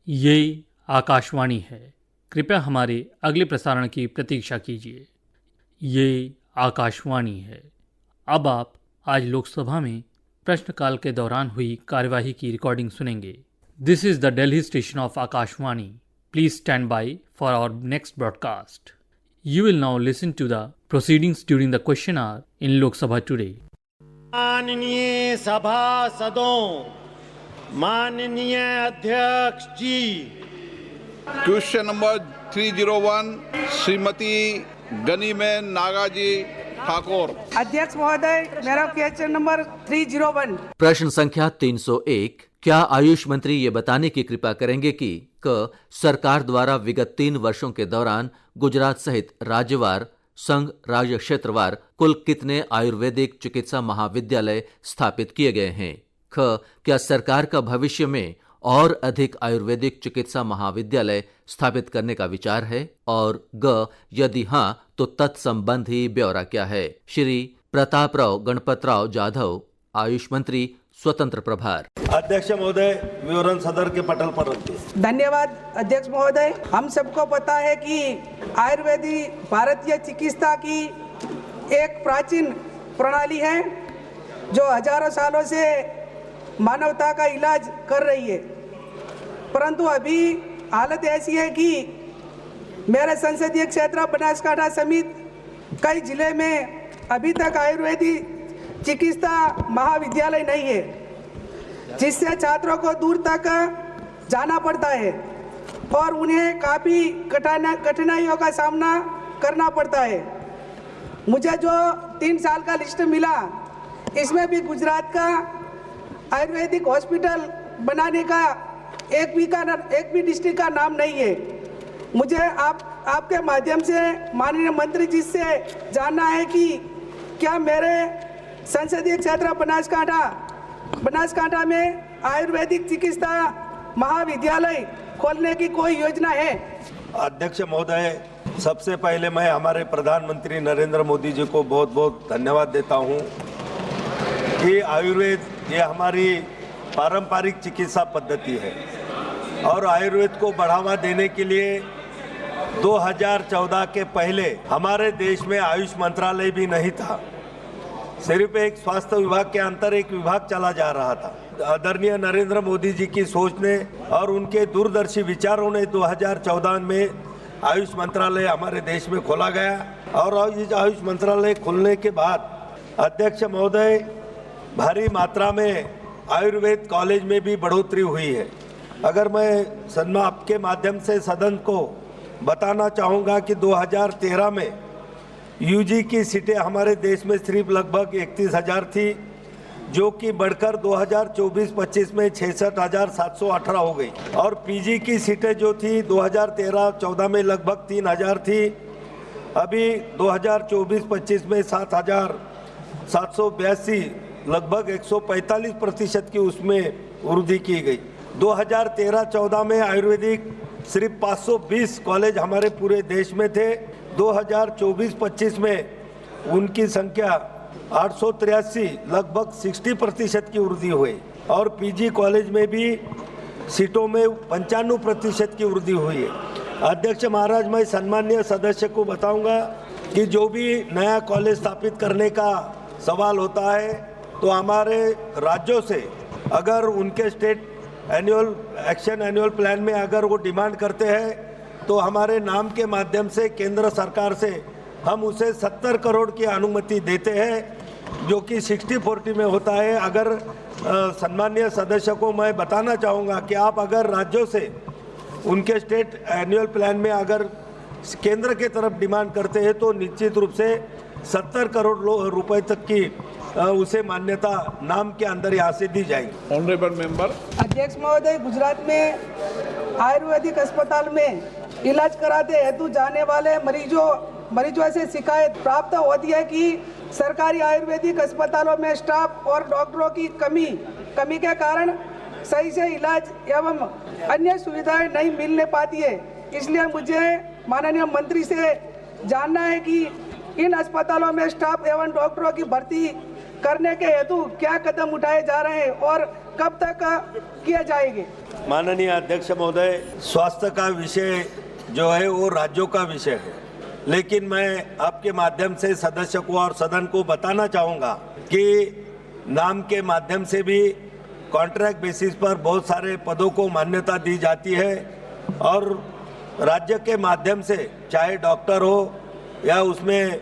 ये आकाशवाणी है। कृपया हमारे अगले प्रसारण की प्रतीक्षा कीजिए। ये आकाशवाणी है। अब आप आज लोकसभा में प्रश्नकाल के दौरान हुई कार्यवाही की रिकॉर्डिंग सुनेंगे। This is the Delhi station of Akashvani. Please stand by for our next broadcast. You will now listen to the proceedings during the question hour in Lok Sabha today. माननीय सभासदों, माननीय अध्यक्ष जी। क्वेश्चन नंबर 301 श्रीमती गनीमेन नागाजी ठाकुर। अध्यक्ष महोदय, मेरा क्वेश्चन नंबर 301। प्रश्न संख्या 301। क्या आयुष मंत्री ये बताने की कृपा करेंगे कि सरकार द्वारा विगत 3 वर्षों के दौरान गुजरात सहित राज्यवार, संघ राज्य क्षेत्रवार कुल कितने आयुर्वेदिक चिकित्सा महाविद्यालय स्थापित किए गए हैं? क्या सरकार का भविष्य में और अधिक आयुर्वेदिक चिकित्सा महाविद्यालय स्थापित करने का विचार है? और यदि हाँ तो तत्संबंधी ब्यौरा क्या है? श्री प्रतापराव गणपतराव जाधव, आयुष मंत्री, स्वतंत्र प्रभार। अध्यक्ष महोदय, विवरण सदर के पटल पर रखिए। धन्यवाद अध्यक्ष महोदय। हम सबको पता है कि आयुर्वेदिक भारतीय चिकित्सा की एक प्राचीन प्रणाली है जो हजारों सालों से मानवता का इलाज कर रही है। परंतु अभी हालत ऐसी है कि मेरे संसदीय क्षेत्र बनासकांठा समेत कई जिले में अभी तक आयुर्वेदिक चिकित्सा महाविद्यालय नहीं है, जिससे छात्रों को दूर तक जाना पड़ता है और उन्हें काफ़ी कठिनाइयों का सामना करना पड़ता है। मुझे जो 3 साल का लिस्ट मिला, इसमें भी गुजरात का आयुर्वेदिक हॉस्पिटल बनाने का एक भी डिस्ट्रिक्ट का नाम नहीं है। मुझे आपके माध्यम से माननीय मंत्री जी से जानना है कि क्या मेरे संसदीय क्षेत्र बनासकांठा में आयुर्वेदिक चिकित्सा महाविद्यालय खोलने की कोई योजना है? अध्यक्ष महोदय, सबसे पहले मैं हमारे प्रधानमंत्री नरेंद्र मोदी जी को बहुत बहुत धन्यवाद देता हूं कि आयुर्वेद ये हमारी पारंपरिक चिकित्सा पद्धति है और आयुर्वेद को बढ़ावा देने के लिए 2014 के पहले हमारे देश में आयुष मंत्रालय भी नहीं था। सिर्फ एक स्वास्थ्य विभाग के अंतर एक विभाग चला जा रहा था। आदरणीय नरेंद्र मोदी जी की सोच ने और उनके दूरदर्शी विचारों ने 2014 में आयुष मंत्रालय हमारे देश में खोला गया और इस आयुष मंत्रालय खुलने के बाद अध्यक्ष महोदय भारी मात्रा में आयुर्वेद कॉलेज में भी बढ़ोतरी हुई है। अगर मैं आपके माध्यम से सदन को बताना चाहूँगा कि 2013 में यूजी की सीटें हमारे देश में सिर्फ लगभग 31,000 थी, जो कि बढ़कर 2024-25 में 66,718 हो गई और पीजी की सीटें जो थी 2013-14 में लगभग 3,000 थी। अभी 2024-25 में 7,782 लगभग 145% की उसमें वृद्धि की गई। 2013-14 में आयुर्वेदिक सिर्फ 520 कॉलेज हमारे पूरे देश में थे। 2024-25 में उनकी संख्या 883 लगभग 60% की वृद्धि हुई और पीजी कॉलेज में भी सीटों में 95% की वृद्धि हुई है। अध्यक्ष महाराज, मैं सम्माननीय सदस्य को बताऊंगा कि जो भी नया कॉलेज स्थापित करने का सवाल होता है तो हमारे राज्यों से अगर उनके स्टेट एनुअल प्लान में अगर वो डिमांड करते हैं तो हमारे नाम के माध्यम से केंद्र सरकार से हम उसे 70 करोड़ की अनुमति देते हैं, जो कि 60-40 में होता है। अगर सम्माननीय सदस्य को मैं बताना चाहूँगा कि आप अगर राज्यों से उनके स्टेट एनुअल प्लान में अगर केंद्र के तरफ डिमांड करते हैं तो निश्चित रूप से 70 करोड़ रुपए तक की उसे मान्यता नाम के अंदर यहाँ से दी जाएगी। Honourable member. अध्यक्ष महोदय, गुजरात में आयुर्वेदिक अस्पताल में इलाज कराते हेतु जाने वाले मरीजों से शिकायत प्राप्त होती है कि सरकारी आयुर्वेदिक अस्पतालों में स्टाफ और डॉक्टरों की कमी के कारण सही से इलाज एवं अन्य सुविधाएं नहीं मिलने पाती है। इसलिए मुझे माननीय मंत्री से जानना है कि इन अस्पतालों में स्टाफ एवं डॉक्टरों की भर्ती करने के हेतु क्या कदम उठाए जा रहे हैं और कब तक किए जाएंगे? माननीय अध्यक्ष महोदय, स्वास्थ्य का विषय जो है वो राज्यों का विषय है, लेकिन मैं आपके माध्यम से सदस्य को और सदन को बताना चाहूँगा कि नाम के माध्यम से भी कॉन्ट्रैक्ट बेसिस पर बहुत सारे पदों को मान्यता दी जाती है और राज्य के माध्यम से चाहे डॉक्टर हो या उसमें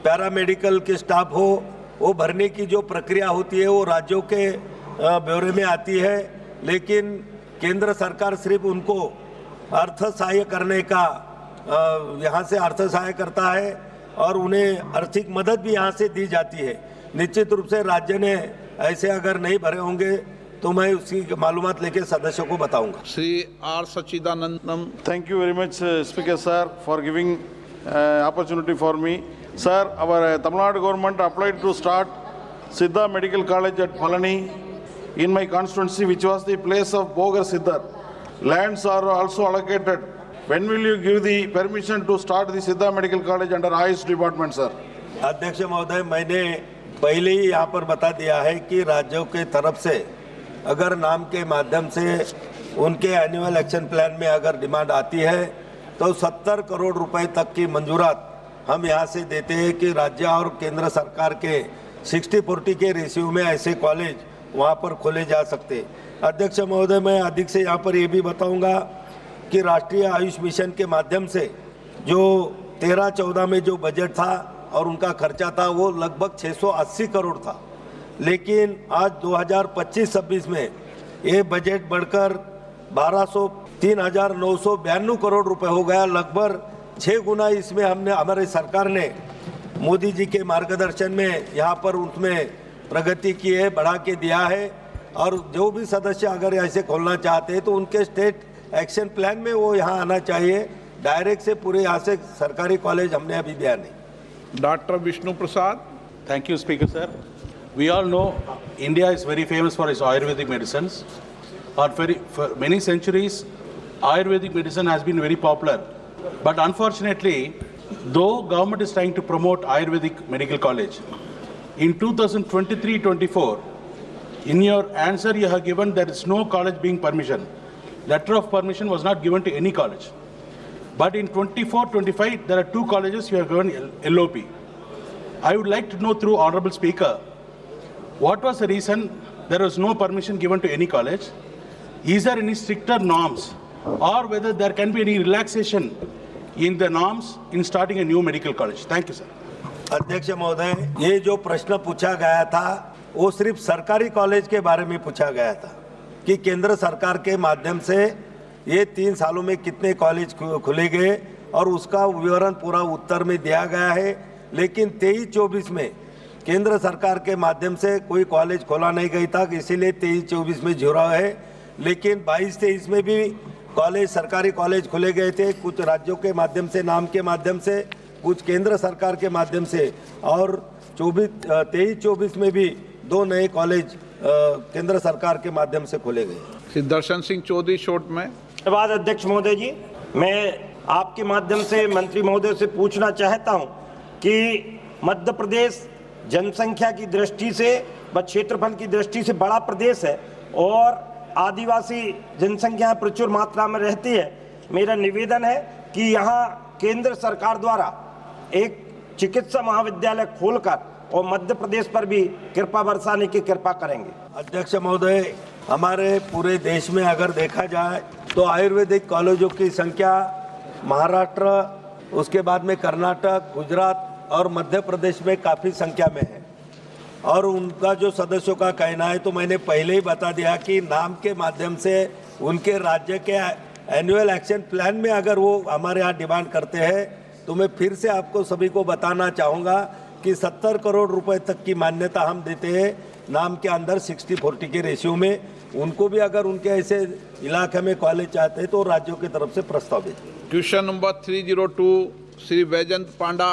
पैरामेडिकल के स्टाफ हो, वो भरने की जो प्रक्रिया होती है वो राज्यों के ब्यौरे में आती है, लेकिन केंद्र सरकार सिर्फ उनको अर्थ सहाय करने का यहाँ से अर्थ सहाय करता है और उन्हें आर्थिक मदद भी यहाँ से दी जाती है। निश्चित रूप से राज्य ने ऐसे अगर नहीं भरे होंगे तो मैं उसकी मालूमात लेके सदस्यों को बताऊंगा। Shri R Sachithanantham. Thank you very much, Speaker sir, for giving opportunity for me. Sir, our Tamil Nadu government applied to start Siddha Medical College at Palani in my constituency, which was the place of Bogar Siddhar. Lands are also allocated. When will you give the permission to start the Siddha Medical College under Ayush Department, sir? अध्यक्ष महोदय, मैंने पहले ही यहाँ पर बता दिया है कि राज्यों के तरफ से अगर नाम के माध्यम से उनके एनुअल एक्शन प्लान में अगर डिमांड आती है तो 70 करोड़ रुपए तक की मंजूरात हम यहाँ से देते हैं कि राज्य और केंद्र सरकार के 60-40 के रेशियो में ऐसे कॉलेज वहाँ पर खोले जा सकते। अध्यक्ष महोदय, मैं अधिक से यहाँ पर ये भी बताऊँगा कि राष्ट्रीय आयुष मिशन के माध्यम से जो 13-14 में जो बजट था और उनका खर्चा था वो लगभग 680 करोड़ था, लेकिन आज 2025-26 में ये बजट बढ़कर 3,992 करोड़ रुपए हो गया। लगभग 6 गुना इसमें हमने हमारे सरकार ने मोदी जी के मार्गदर्शन में यहाँ पर उसमें प्रगति की है, बढ़ा के दिया है। और जो भी सदस्य अगर ऐसे खोलना चाहते हैं तो उनके स्टेट एक्शन प्लान में वो यहाँ आना चाहिए। डायरेक्ट से पूरे यहाँ से सरकारी कॉलेज हमने अभी दिया नहीं। Doctor Vishnu Prasad. Thank you, Speaker sir. We all know India is very famous for its Ayurvedic medicines. For many centuries, Ayurvedic medicine has been very popular. But unfortunately, though government is trying to promote Ayurvedic Medical College, in 2023-24, in your answer you have given there is no college being permission. Letter of permission was not given to any college. But in 24-25, there are 2 colleges you have given LOP. I would like to know through Honorable Speaker, what was the reason there was no permission given to any college? Is there any stricter norms or whether there can be any relaxation in the norms in starting a new medical college? Thank you, sir. अध्यक्ष महोदय, ये जो प्रश्न पूछा गया था वो सिर्फ सरकारी कॉलेज के बारे में पूछा गया था कि केंद्र सरकार के माध्यम से ये 3 सालों में कितने कॉलेज खुले गए और उसका विवरण पूरा उत्तर में दिया गया है। लेकिन 23-24 में केंद्र सरकार के माध्यम से कोई कॉलेज खोला नहीं गई था, इसीलिए 23-24 में जुड़ा है। लेकिन 22-23 में भी कॉलेज, सरकारी कॉलेज खुले गए थे, कुछ राज्यों के माध्यम से, नाम के माध्यम से, कुछ केंद्र सरकार के माध्यम से, और 23-24 में भी 2 नए कॉलेज केंद्र सरकार के माध्यम से खोले गए। श्री दर्शन सिंह चौधरी शॉर्ट में। धन्यवाद अध्यक्ष महोदय जी। मैं आपके माध्यम से मंत्री महोदय से पूछना चाहता हूं कि मध्य प्रदेश जनसंख्या की दृष्टि से व क्षेत्रफल की दृष्टि से बड़ा प्रदेश है और आदिवासी जनसंख्या प्रचुर मात्रा में रहती है। मेरा निवेदन है कि यहाँ केंद्र सरकार द्वारा एक चिकित्सा महाविद्यालय खोलकर और मध्य प्रदेश पर भी कृपा बरसाने की कृपा करेंगे। अध्यक्ष महोदय, हमारे पूरे देश में अगर देखा जाए तो आयुर्वेदिक कॉलेजों की संख्या महाराष्ट्र, उसके बाद में कर्नाटक, गुजरात और मध्य प्रदेश में काफ़ी संख्या में है। और उनका जो सदस्यों का कहना है तो मैंने पहले ही बता दिया कि नाम के माध्यम से उनके राज्य के एनुअल एक्शन प्लान में अगर वो हमारे यहाँ डिमांड करते हैं तो मैं फिर से आपको सभी को बताना चाहूँगा कि 70 करोड़ रुपए तक की मान्यता हम देते हैं नाम के अंदर 60-40 के रेशियो में। उनको भी अगर उनके ऐसे इलाके में कॉलेज चाहते हैं तो राज्यों की तरफ से प्रस्ताव भेजें। Question number 302 Shri Vaijayant Panda.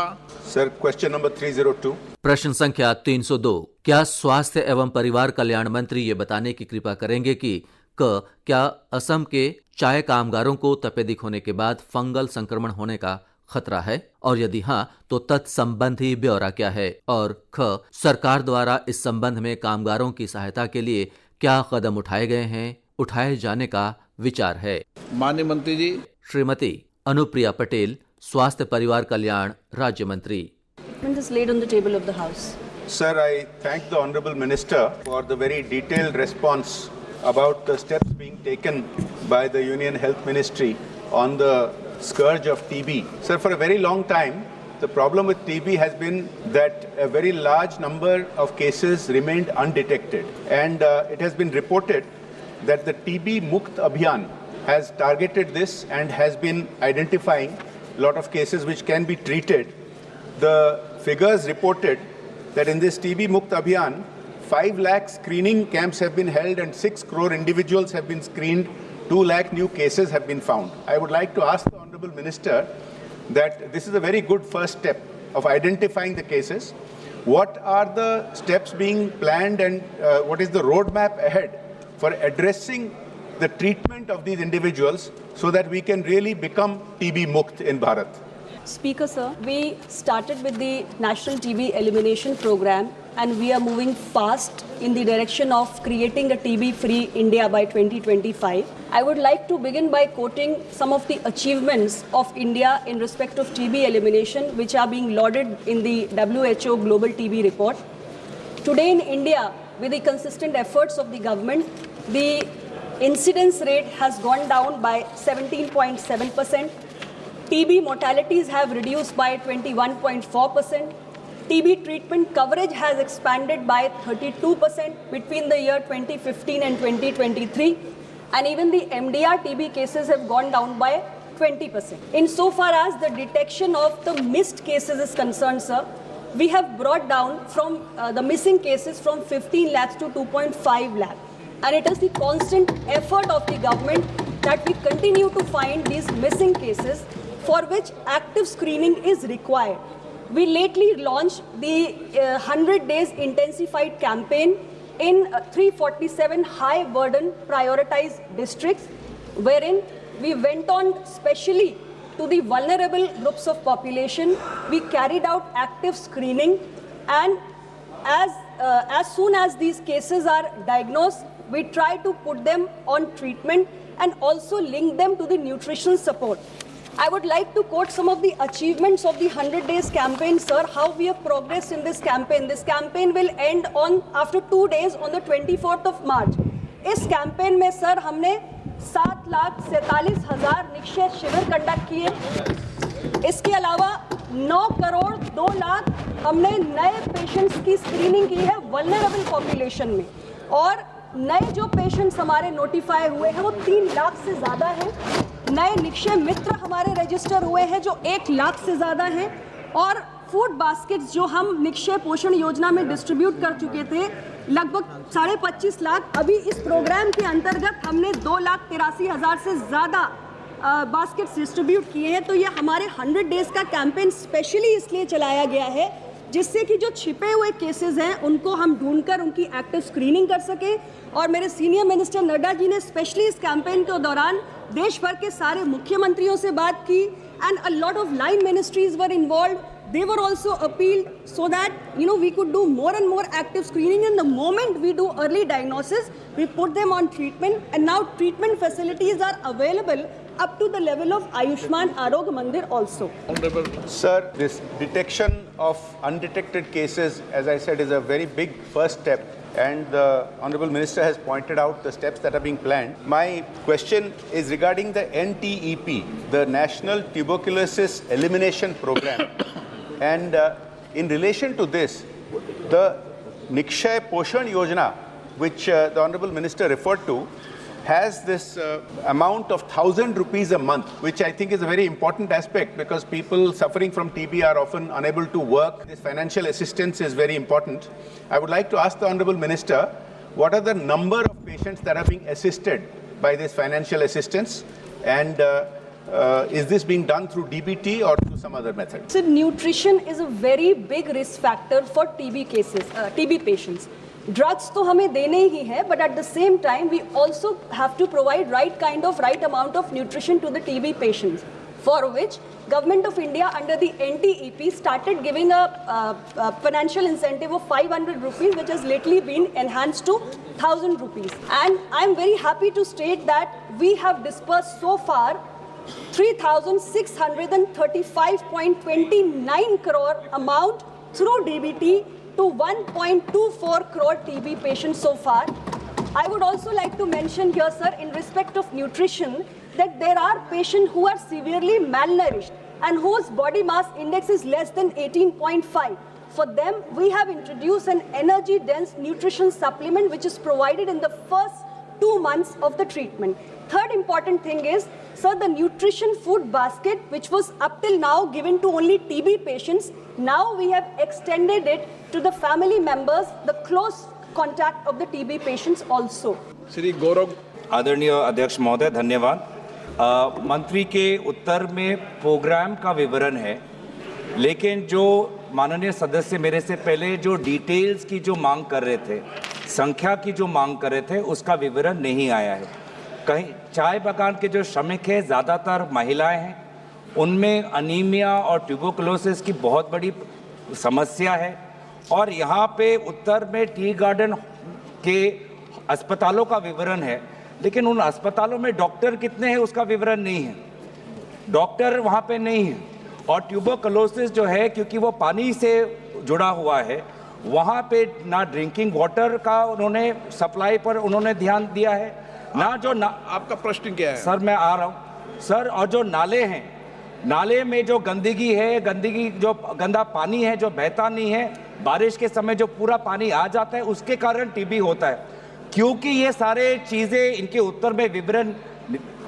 Sir, question number 302। प्रश्न संख्या 302। क्या स्वास्थ्य एवं परिवार कल्याण मंत्री ये बताने की कृपा करेंगे कि क्या असम के चाय कामगारों को तपेदिक होने के बाद फंगल संक्रमण होने का खतरा है, और यदि हाँ तो तत्संबंधी ब्यौरा क्या है, और ख सरकार द्वारा इस संबंध में कामगारों की सहायता के लिए क्या कदम उठाए गए हैं, उठाए जाने का विचार है। माननीय मंत्री जी, श्रीमती अनुप्रिया पटेल, स्वास्थ्य परिवार कल्याण राज्य मंत्री। Is laid on the table of the House. Sir, I thank the Honorable Minister for the very detailed response about the steps being taken by the Union Health Ministry on the scourge of TB. Sir, for a very long time, the problem with TB has been that a very large number of cases remained undetected. And it has been reported that the TB Mukt Abhiyan has targeted this and has been identifying a lot of cases which can be treated. The figures reported that in this TB Mukt Abhiyan, 5 lakh screening camps have been held and 6 crore individuals have been screened. 2 lakh new cases have been found. I would like to ask the Honorable Minister that this is a very good first step of identifying the cases. What are the steps being planned and what is the roadmap ahead for addressing the treatment of these individuals so that we can really become TB Mukt in Bharat? Speaker, sir, we started with the National TB Elimination Program and we are moving fast in the direction of creating a TB-free India by 2025. I would like to begin by quoting some of the achievements of India in respect of TB elimination, which are being lauded in the WHO Global TB Report. Today in India, with the consistent efforts of the government, the incidence rate has gone down by 17.7%. TB mortalities have reduced by 21.4%. TB treatment coverage has expanded by 32% between the year 2015 and 2023. And even the MDR TB cases have gone down by 20%. Insofar as the detection of the missed cases is concerned, sir, we have brought down from the missing cases from 15 lakhs to 2.5 lakh. And it is the constant effort of the government that we continue to find these missing cases for which active screening is required. We lately launched the 100 days intensified campaign in 347 high burden prioritized districts, wherein we went on specially to the vulnerable groups of population. We carried out active screening, and as soon as these cases are diagnosed, we try to put them on treatment and also link them to the nutritional support. I would like to quote some of the achievements of the 100 days campaign, sir, how we have progressed in this campaign. This campaign will end on after 2 days on the 24th of March. इस campaign में sir हमने 7,47,000 निक्षय शिविर conduct किए। इसके अलावा 9 करोड़ 2 लाख हमने नए patients की स्क्रीनिंग की है वल्नरेबल पॉपुलेशन में, और नए जो पेशेंट्स हमारे नोटिफाई हुए हैं वो 3 लाख से ज़्यादा हैं। नए निक्षय मित्र हमारे रजिस्टर हुए हैं जो 1 लाख से ज़्यादा हैं, और फूड बास्केट्स जो हम निक्षय पोषण योजना में डिस्ट्रीब्यूट कर चुके थे लगभग 25.5 लाख, अभी इस प्रोग्राम के अंतर्गत हमने 2,83,000 से ज़्यादा बास्केट्स डिस्ट्रीब्यूट किए हैं। तो ये हमारे 100 डेज़ का कैंपेन स्पेशली इसलिए चलाया गया है जिससे कि जो छिपे हुए केसेस हैं उनको हम ढूंढकर उनकी एक्टिव स्क्रीनिंग कर सकें। और मेरे सीनियर मिनिस्टर नड्डा जी ने स्पेशली इस कैंपेन के दौरान देश भर के सारे मुख्यमंत्रियों से बात की, and a lot of line ministries were involve. They were also appealed so that we could do more and more active screening, and the moment we do early diagnosis, we put them on treatment, and now treatment facilities are available up to the level of Ayushman Arogya Mandir also. Sir, this detection of undetected cases, as I said, is a very big first step, and the Honorable Minister has pointed out the steps that are being planned. My question is regarding the NTEP, the National Tuberculosis Elimination Program. And in relation to this, the Nikshay Poshan Yojana, which the Honorable Minister referred to, has this amount of 1,000 rupees a month, which I think is a very important aspect because people suffering from TB are often unable to work. This financial assistance is very important. I would like to ask the Honorable Minister, what are the number of patients that are being assisted by this financial assistance, and is this being done through DBT or through some other method? So nutrition is a very big risk factor for TB cases, TB patients. Drugs तो हमें देने ही है, but at the same time we also have to provide right amount of nutrition to the TB patients. for which Government of India under the NTEP started giving a financial incentive of 500 rupees, which has lately been enhanced to 1000 rupees. And I'm very happy to state that we have disbursed so far 3,635.29 crore amount through DBT to 1.24 crore TB patients so far. I would also like to mention here, sir, in respect of nutrition, that there are patients who are severely malnourished and whose body mass index is less than 18.5. For them, we have introduced an energy-dense nutrition supplement which is provided in the first 2 months of the treatment. Third important thing is, sir, the nutrition food basket, which was up till now given to only TB patients, now we have extended it to the family members, the close contact of the TB patients also. Shri गौरव आदरणीय अध्यक्ष महोदय, धन्यवाद। मंत्री के उत्तर में programme का विवरण है, लेकिन जो माननीय सदस्य मेरे से पहले जो डिटेल्स की जो मांग कर रहे थे, संख्या की जो मांग कर रहे थे, उसका विवरण नहीं आया है। कहीं चाय बागान के जो श्रमिक हैं, ज़्यादातर महिलाएं हैं, उनमें अनीमिया और ट्यूबरकुलोसिस की बहुत बड़ी समस्या है। और यहाँ पे उत्तर में टी गार्डन के अस्पतालों का विवरण है, लेकिन उन अस्पतालों में डॉक्टर कितने हैं उसका विवरण नहीं है, डॉक्टर वहाँ पे नहीं है। और ट्यूबरकुलोसिस जो है, क्योंकि वो पानी से जुड़ा हुआ है, वहाँ पे ना ड्रिंकिंग वाटर का उन्होंने सप्लाई पर उन्होंने ध्यान दिया है, ना जो आपका प्रश्न क्या है? सर मैं आ रहा हूँ सर। और जो नाले हैं, नाले में जो गंदगी है, गंदगी जो गंदा पानी है जो बहता नहीं है, बारिश के समय जो पूरा पानी आ जाता है, उसके कारण टीबी होता है। क्योंकि ये सारे चीज़ें इनके उत्तर में विवरण,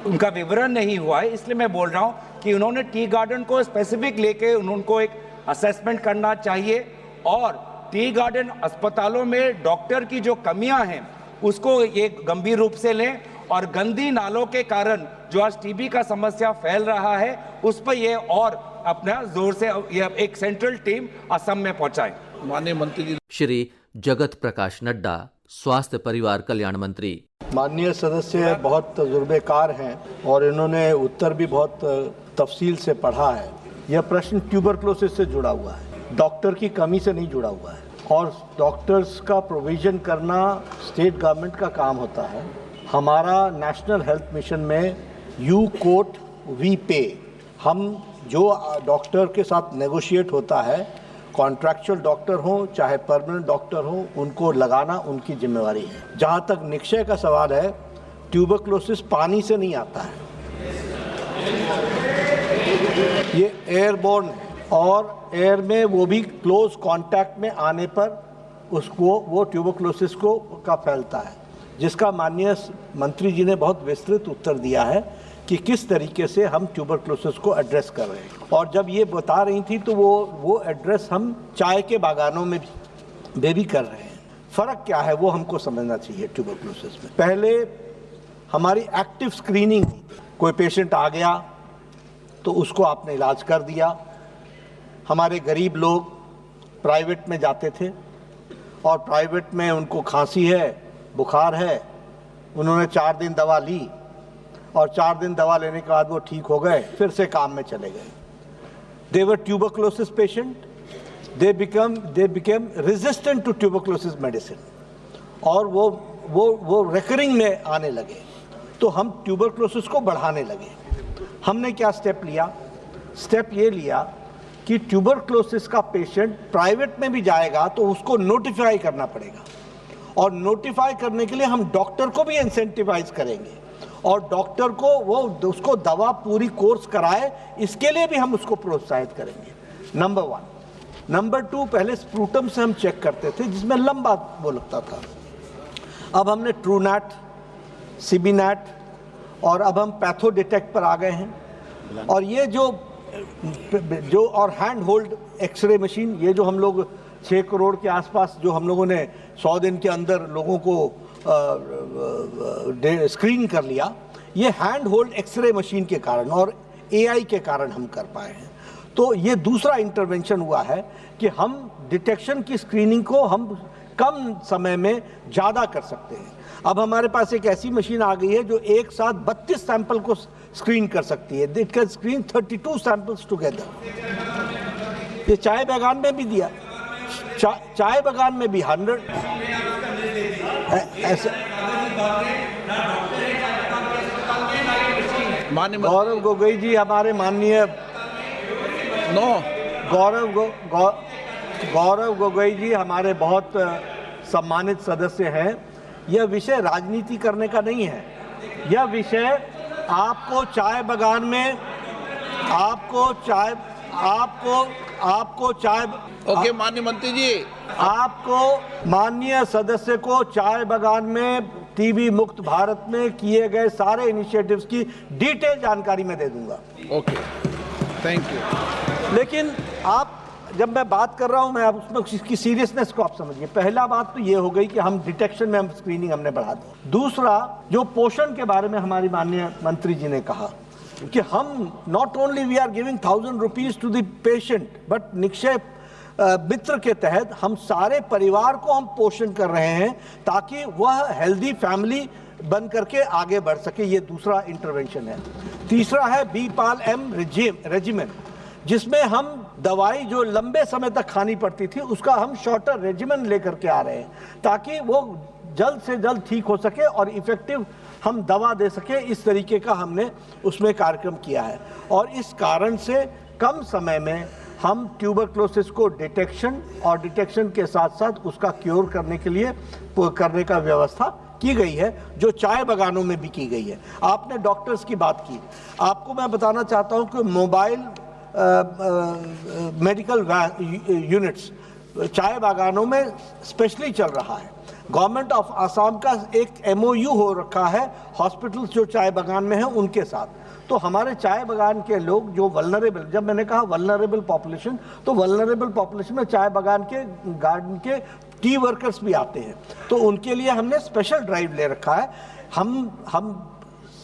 उनका विवरण नहीं हुआ है, इसलिए मैं बोल रहा हूँ कि उन्होंने टी गार्डन को स्पेसिफिक लेके उनको एक असेसमेंट करना चाहिए और टी गार्डन अस्पतालों में डॉक्टर की जो कमियां हैं उसको ये गंभीर रूप से लें और गंदी नालों के कारण जो आज टीबी का समस्या फैल रहा है उस पर ये और अपना जोर से ये एक सेंट्रल टीम असम में पहुंचाए। माननीय मंत्री जी। श्री जगत प्रकाश नड्डा, स्वास्थ्य परिवार कल्याण मंत्री। माननीय सदस्य बहुत तजुर्बेकार हैं और इन्होंने उत्तर भी बहुत तफसील से पढ़ा है। यह प्रश्न ट्यूबरकुलोसिस से जुड़ा हुआ है, डॉक्टर की कमी से नहीं जुड़ा हुआ है। और डॉक्टर्स का प्रोविजन करना स्टेट गवर्नमेंट का काम होता है। हमारा नेशनल हेल्थ मिशन में यू कोट वी पे, हम जो डॉक्टर के साथ नेगोशिएट होता है, कॉन्ट्रैक्चुअल डॉक्टर हो चाहे परमानेंट डॉक्टर हो, उनको लगाना उनकी जिम्मेवारी है। जहाँ तक निक्षय का सवाल है, ट्यूबरकुलोसिस पानी से नहीं आता है, ये एयरबोर्न है और एयर में वो भी क्लोज कांटेक्ट में आने पर उसको वो ट्यूबरकुलोसिस को का फैलता है, जिसका माननीय मंत्री जी ने बहुत विस्तृत उत्तर दिया है कि किस तरीके से हम ट्यूबरकुलोसिस को एड्रेस कर रहे हैं। और जब ये बता रही थी तो वो एड्रेस हम चाय के बागानों में भी कर रहे हैं। फ़र्क क्या है वो हमको समझना चाहिए। ट्यूबरकुलोसिस में पहले हमारी एक्टिव स्क्रीनिंग, कोई पेशेंट आ गया तो उसको आपने इलाज कर दिया। हमारे गरीब लोग प्राइवेट में जाते थे और प्राइवेट में उनको खांसी है, बुखार है, उन्होंने 4 दिन दवा ली और 4 दिन दवा लेने के बाद वो ठीक हो गए, फिर से काम में चले गए। They were tuberculosis patient, they became resistant to tuberculosis medicine और वो रिकरिंग में आने लगे। तो हम ट्यूबरकुलोसिस को बढ़ाने लगे। हमने क्या स्टेप लिया? स्टेप ये लिया कि ट्यूबरकुलोसिस का पेशेंट प्राइवेट में भी जाएगा तो उसको नोटिफाई करना पड़ेगा और नोटिफाई करने के लिए हम डॉक्टर को भी इंसेंटिवाइज करेंगे और डॉक्टर को वो उसको दवा पूरी कोर्स कराए, इसके लिए भी हम उसको प्रोत्साहित करेंगे। नंबर 1। नंबर 2, पहले स्प्रूटम से हम चेक करते थे जिसमें लंबा वो लगता था। अब हमने ट्रूनैट, सीबीनैट और अब हम पैथो डिटेक्ट पर आ गए हैं। और ये जो और हैंड होल्ड एक्सरे मशीन, ये जो हम लोग 6 करोड़ के आसपास जो हम लोगों ने 100 दिन के अंदर लोगों को स्क्रीन कर लिया, ये हैंड होल्ड एक्सरे मशीन के कारण और एआई के कारण हम कर पाए हैं। तो ये दूसरा इंटरवेंशन हुआ है कि हम डिटेक्शन की स्क्रीनिंग को हम कम समय में ज़्यादा कर सकते हैं। अब हमारे पास एक ऐसी मशीन आ गई है जो एक साथ 32 सैंपल को स्क्रीन कर सकती है। It can screen 32 samples together. ये चाय बागान में भी दिया, चाय बागान में भी 100 ऐसे। गौरव गोगोई जी हमारे माननीय गौरव गोगोई जी हमारे बहुत सम्मानित सदस्य हैं। यह विषय राजनीति करने का नहीं है। यह विषय आपको चाय बागान में ओके माननीय मंत्री जी, आपको माननीय सदस्य को चाय बागान में टीबी मुक्त भारत में किए गए सारे इनिशिएटिव्स की डिटेल जानकारी मैं दे दूंगा। Okay, thank you. लेकिन आप जब मैं बात कर रहा हूं, मैं उसमें उसकी सीरियसनेस को आप समझिए। पहला बात तो ये हो गई कि हम डिटेक्शन में हम स्क्रीनिंग हमने बढ़ा दी। दूसरा, जो पोषण के बारे में हमारी माननीय मंत्री जी ने कहा कि हम not only we are giving 1000 rupees to the patient, but Nikshay Mitra के तहत हम सारे परिवार को हम पोषण कर रहे हैं ताकि वह हेल्दी फैमिली बन करके आगे बढ़ सके। ये दूसरा इंटरवेंशन है। तीसरा है BPAL-M रेजिमेंट, जिसमें हम दवाई जो लंबे समय तक खानी पड़ती थी उसका हम शॉर्टर रेजिमेंट लेकर के आ रहे हैं ताकि वो जल्द से जल्द ठीक हो सके और इफेक्टिव हम दवा दे सके। इस तरीके का हमने उसमें कार्यक्रम किया है और इस कारण से कम समय में हम ट्यूबरक्लोसिस को डिटेक्शन के साथ साथ उसका क्योर करने के लिए करने का व्यवस्था की गई है, जो चाय बागानों में भी की गई है। आपने डॉक्टर्स की बात की, आपको मैं बताना चाहता हूं कि मोबाइल मेडिकल यूनिट्स चाय बागानों में स्पेशली चल रहा है। गवर्नमेंट ऑफ आसाम का एक MOU हो रखा है हॉस्पिटल्स जो चाय बागान में हैं उनके साथ। तो हमारे चाय बागान के लोग जो वल्नरेबल, जब मैंने कहा वल्नरेबल पॉपुलेशन, तो वल्नरेबल पॉपुलेशन में चाय बागान के गार्डन के टी वर्कर्स भी आते हैं, तो उनके लिए हमने स्पेशल ड्राइव ले रखा है। हम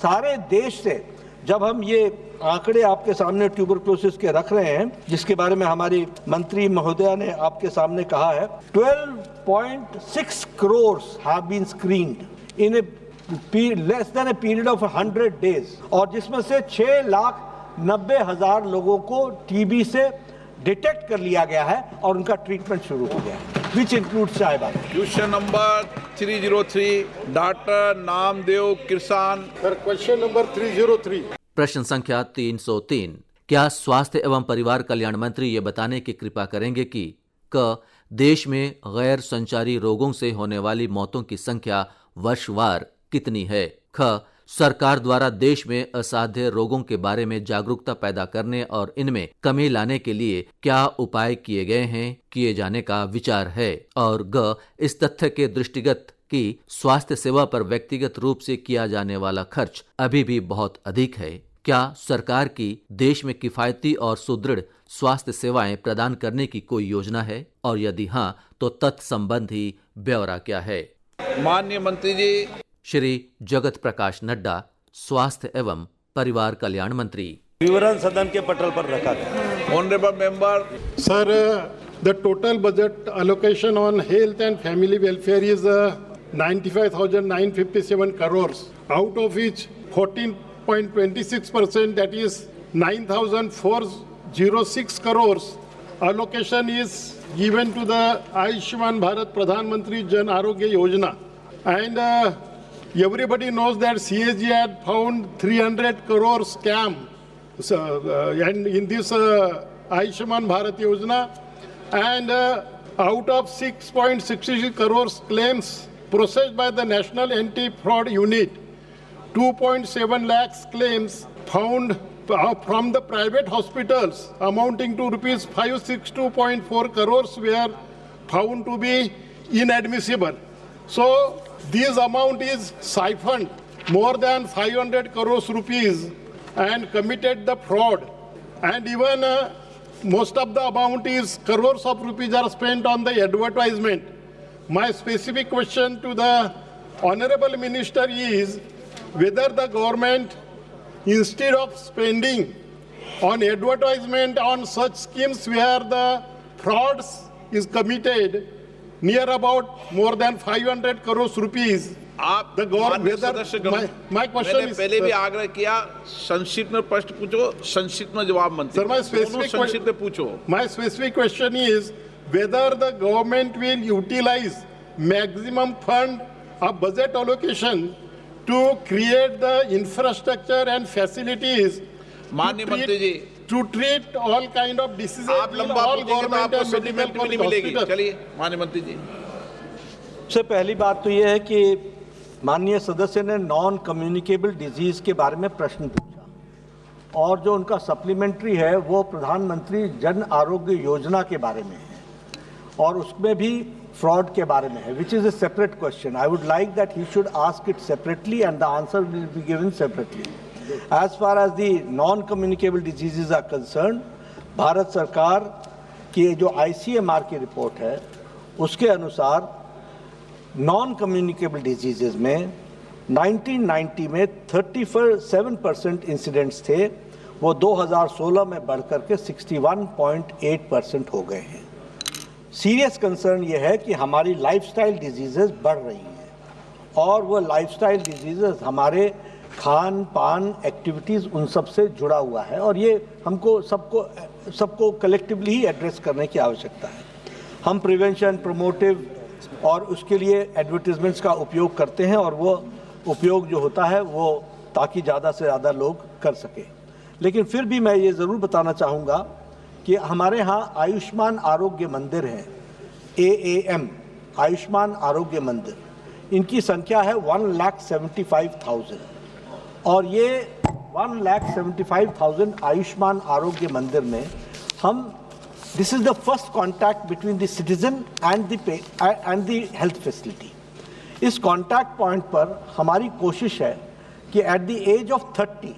सारे देश से जब हम ये आंकड़े आपके सामने ट्यूबरक्लोसिस के रख रहे हैं, जिसके बारे में हमारी मंत्री महोदया ने आपके सामने कहा है, 12.6 crores have been screened in a less than a period of 100 days, और जिसमें से 6,90,000 लोगों को टीबी से डिटेक्ट कर लिया गया है और उनका ट्रीटमेंट शुरू हो गया है, which includes चाय बागान। Question number 303, doctor Namdev Kirsan. Sir, question number 303। प्रश्न संख्या 303। क्या स्वास्थ्य एवं परिवार कल्याण मंत्री ये बताने की कृपा करेंगे कि क देश में गैर संचारी रोगों से होने वाली मौतों की संख्या वर्षवार कितनी है? ख सरकार द्वारा देश में असाध्य रोगों के बारे में जागरूकता पैदा करने और इनमें कमी लाने के लिए क्या उपाय किए गए हैं, किए जाने का विचार है? और ग इस तथ्य के दृष्टिगत कि स्वास्थ्य सेवा पर व्यक्तिगत रूप से किया जाने वाला खर्च अभी भी बहुत अधिक है, क्या सरकार की देश में किफायती और सुदृढ़ स्वास्थ्य सेवाएं प्रदान करने की कोई योजना है? और यदि हाँ, तो तत्संबंधी ब्यौरा क्या है? माननीय मंत्री जी। श्री जगत प्रकाश नड्डा, स्वास्थ्य एवं परिवार कल्याण मंत्री। विवरण सदन के पटल पर रखा गया। Honourable member. Sir, the total budget allocation on health and family welfare is 95,957 crores, out of which 14.26%, that is 9,406 crores allocation is given to the Ayushman Bharat Pradhan Mantri Jan Arogya Yojana. And everybody knows that CAG had found 300 crore scam and in this Ayushman Bharat Yojana, and out of 6.66 crores claims processed by the National Anti-Fraud Unit, 2.7 lakhs claims found from the private hospitals amounting to rupees 562.4 crores were found to be inadmissible. So this amount is siphoned more than 500 crores rupees and committed the fraud. And even most of the amount is crores of rupees are spent on the advertisement. My specific question to the Honorable Minister is whether the government, instead of spending on advertisement on such schemes where the frauds is committed near about more than 500 crores rupees, आप The government- माननीय whether- सदस्यगण, my question मैंने is- पहले भी आग्रह किया, संक्षिप्त में प्रश्न पूछो, संक्षिप्त में जवाब मंत्री। Sir, my दोनों specific संक्षिप्त में पूछो। My specific question is whether the government will utilize maximum fund of budget allocation to create the infrastructure and facilities माननीय मंत्री जी, to treat all kind of diseases आप in लंबा all पूछेंगे तो government आपको and medical सप्लीमेंट भी नहीं college मिलेगी। hospitals. चलिए माननीय मंत्री जी। सबसे पहली बात तो यह है कि माननीय सदस्य ने नॉन कम्युनिकेबल डिजीज के बारे में प्रश्न पूछा और जो उनका सप्लीमेंट्री है वो प्रधानमंत्री जन आरोग्य योजना के बारे में है और उसमें भी फ्रॉड के बारे में है, which is a separate question. I would like that he should ask it separately and the answer will be given separately. As far as the non communicable diseases are concern, Bharat सरकार की जो ICMR की report है उसके अनुसार non communicable diseases में 1990 में 37% incidents थे, वो 2016 में बढ़कर के 61.8% हो गए हैं. सीरियस कंसर्न ये है कि हमारी लाइफस्टाइल डिजीजेज बढ़ रही हैं और वो लाइफस्टाइल डिजीजेज हमारे खान पान एक्टिविटीज़ उन सब से जुड़ा हुआ है और ये हमको सबको कलेक्टिवली ही एड्रेस करने की आवश्यकता है. हम प्रिवेंशन, प्रोमोटिव और उसके लिए एडवर्टीजमेंट्स का उपयोग करते हैं और वो उपयोग जो होता है वो ताकि ज़्यादा से ज़्यादा लोग कर सके. लेकिन फिर भी मैं ये ज़रूर बताना चाहूँगा कि हमारे यहाँ आयुष्मान आरोग्य मंदिर हैं, AAM आयुष्मान आरोग्य मंदिर, इनकी संख्या है 1,75,000 और ये 1,75,000 आयुष्मान आरोग्य मंदिर में हम This is the first contact between the citizen and the health facility. इस contact point पर हमारी कोशिश है कि at the age of 30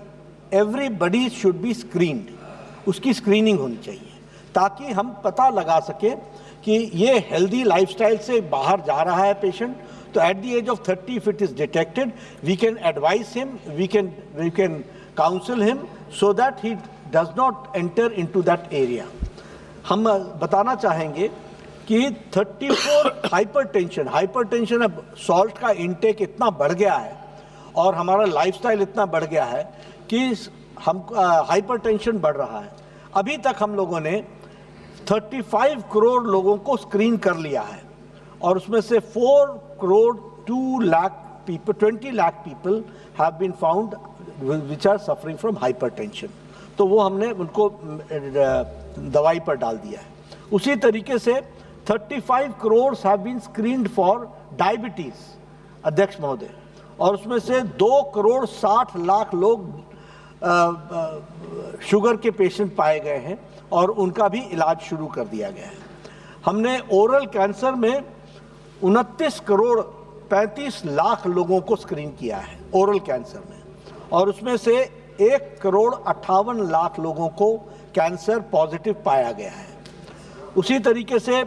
everybody should be screened. उसकी screening होनी चाहिए ताकि हम पता लगा सके कि ये healthy lifestyle से बाहर जा रहा है patient. तो at the age of 30 if it is detected, we can advise him, we can counsel him so that he does not enter into that area. हम बताना चाहेंगे कि 34 हाइपरटेंशन, अब सॉल्ट का इंटेक इतना बढ़ गया है और हमारा लाइफस्टाइल इतना बढ़ गया है कि हम हाइपरटेंशन बढ़ रहा है. अभी तक हम लोगों ने 35 करोड़ लोगों को स्क्रीन कर लिया है और उसमें से 4 crore 2 lakh people, 20 lakh people have been found which are suffering from hypertension. तो वो हमने उनको दवाई पर डाल दिया है. उसी तरीके से 35 crore have been screened for diabetes, अध्यक्ष महोदय, और उसमें से 2 करोड़ 60 लाख लोग शुगर के पेशेंट पाए गए हैं और उनका भी इलाज शुरू कर दिया गया है. हमने ओरल कैंसर में 29 करोड़ 35 लाख लोगों को स्क्रीन किया है ओरल कैंसर में और उसमें से 1 करोड़ 58 लाख लोगों को कैंसर पॉजिटिव पाया गया है. उसी तरीके से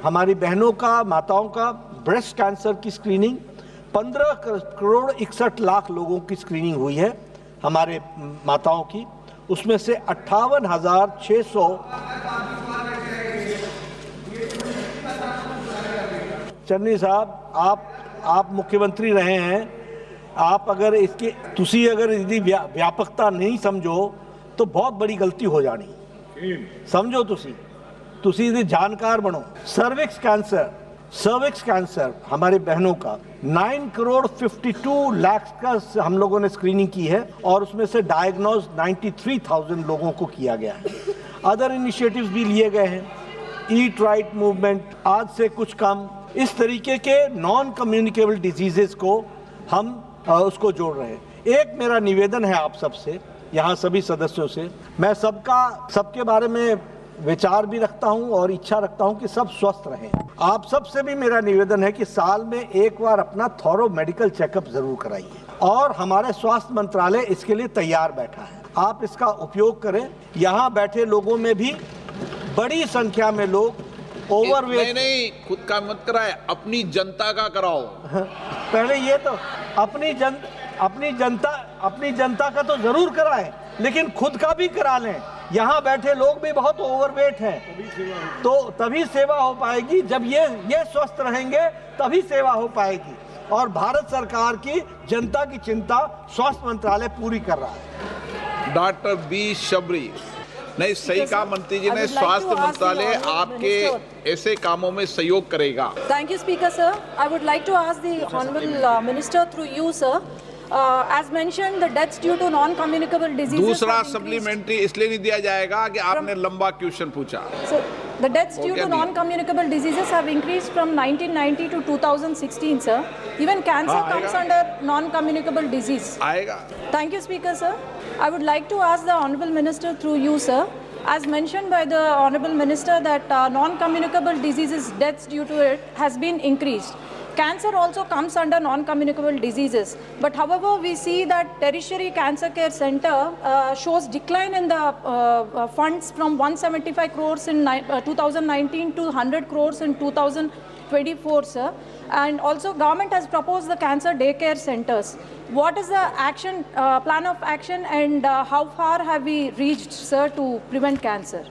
हमारी बहनों का, माताओं का ब्रेस्ट कैंसर की स्क्रीनिंग 15 करोड़ 61 लाख लोगों की स्क्रीनिंग हुई है हमारे माताओं की. उसमें से 58,600 चन्नी साहब, आप मुख्यमंत्री रहे हैं, आप अगर इसकी तुसी अगर इसकी व्यापकता नहीं समझो तो बहुत बड़ी गलती हो जानी. समझो तुसी इसकी जानकार बनो. सर्विक्स कैंसर हमारी बहनों का 9 करोड़ 52 लाख का हम लोगों ने स्क्रीनिंग की है और उसमें से डायग्नोज 93,000 लोगों को किया गया है. अदर इनिशिएटिव्स भी लिए गए हैं, ईट राइट मूवमेंट, आज से कुछ कम, इस तरीके के नॉन कम्युनिकेबल डिजीजेस को हम उसको जोड़ रहे हैं. एक मेरा निवेदन है आप सबसे, यहाँ सभी सदस्यों से, मैं सबके बारे में विचार भी रखता हूँ और इच्छा रखता हूँ कि सब स्वस्थ रहें. आप सबसे भी मेरा निवेदन है कि साल में एक बार अपना थॉरो मेडिकल चेकअप जरूर कराइए और हमारे स्वास्थ्य मंत्रालय इसके लिए तैयार बैठा है. आप इसका उपयोग करें. यहाँ बैठे लोगों में भी बड़ी संख्या में लोग ओवरवेट, नहीं खुद का मत कराए, अपनी जनता का कराओ. पहले ये तो अपनी जनता का तो जरूर कराएं, लेकिन खुद का भी करा लें. यहाँ बैठे लोग भी बहुत ओवरवेट हैं, तो तभी सेवा हो पाएगी. जब ये स्वस्थ रहेंगे तभी सेवा हो पाएगी. और भारत सरकार की जनता की चिंता स्वास्थ्य मंत्रालय पूरी कर रहा है। Doctor B Shabari. नहीं, सही कहा मंत्री जी ने, स्वास्थ्य मंत्रालय आपके ऐसे कामों में सहयोग करेगा। Thank you, Speaker, sir. I would like to ask the Honorable Minister through you, sir. As mentioned, the deaths due to non-communicable diseases. दूसरा have increased. सप्लीमेंट्री इसलिए नहीं दिया जाएगा कि आपने लंबा क्वेश्चन पूछा। So, the deaths due Okay, to non-communicable diseases have increased from 1990 to 2016, sir. Even cancer comes under non-communicable disease. आएगा। Thank you, Speaker, sir. I would like to ask the Honorable Minister through you, sir. As mentioned by the Honorable Minister that non-communicable diseases deaths due to it has been increased. Cancer also comes under non-communicable diseases. But however, we see that Tertiary Cancer Care Center shows decline in the funds from 175 crores in 2019 to 100 crores in 2024, sir. And also government has proposed the cancer daycare centers. What is the action plan of action and how far have we reached, sir, to prevent cancer?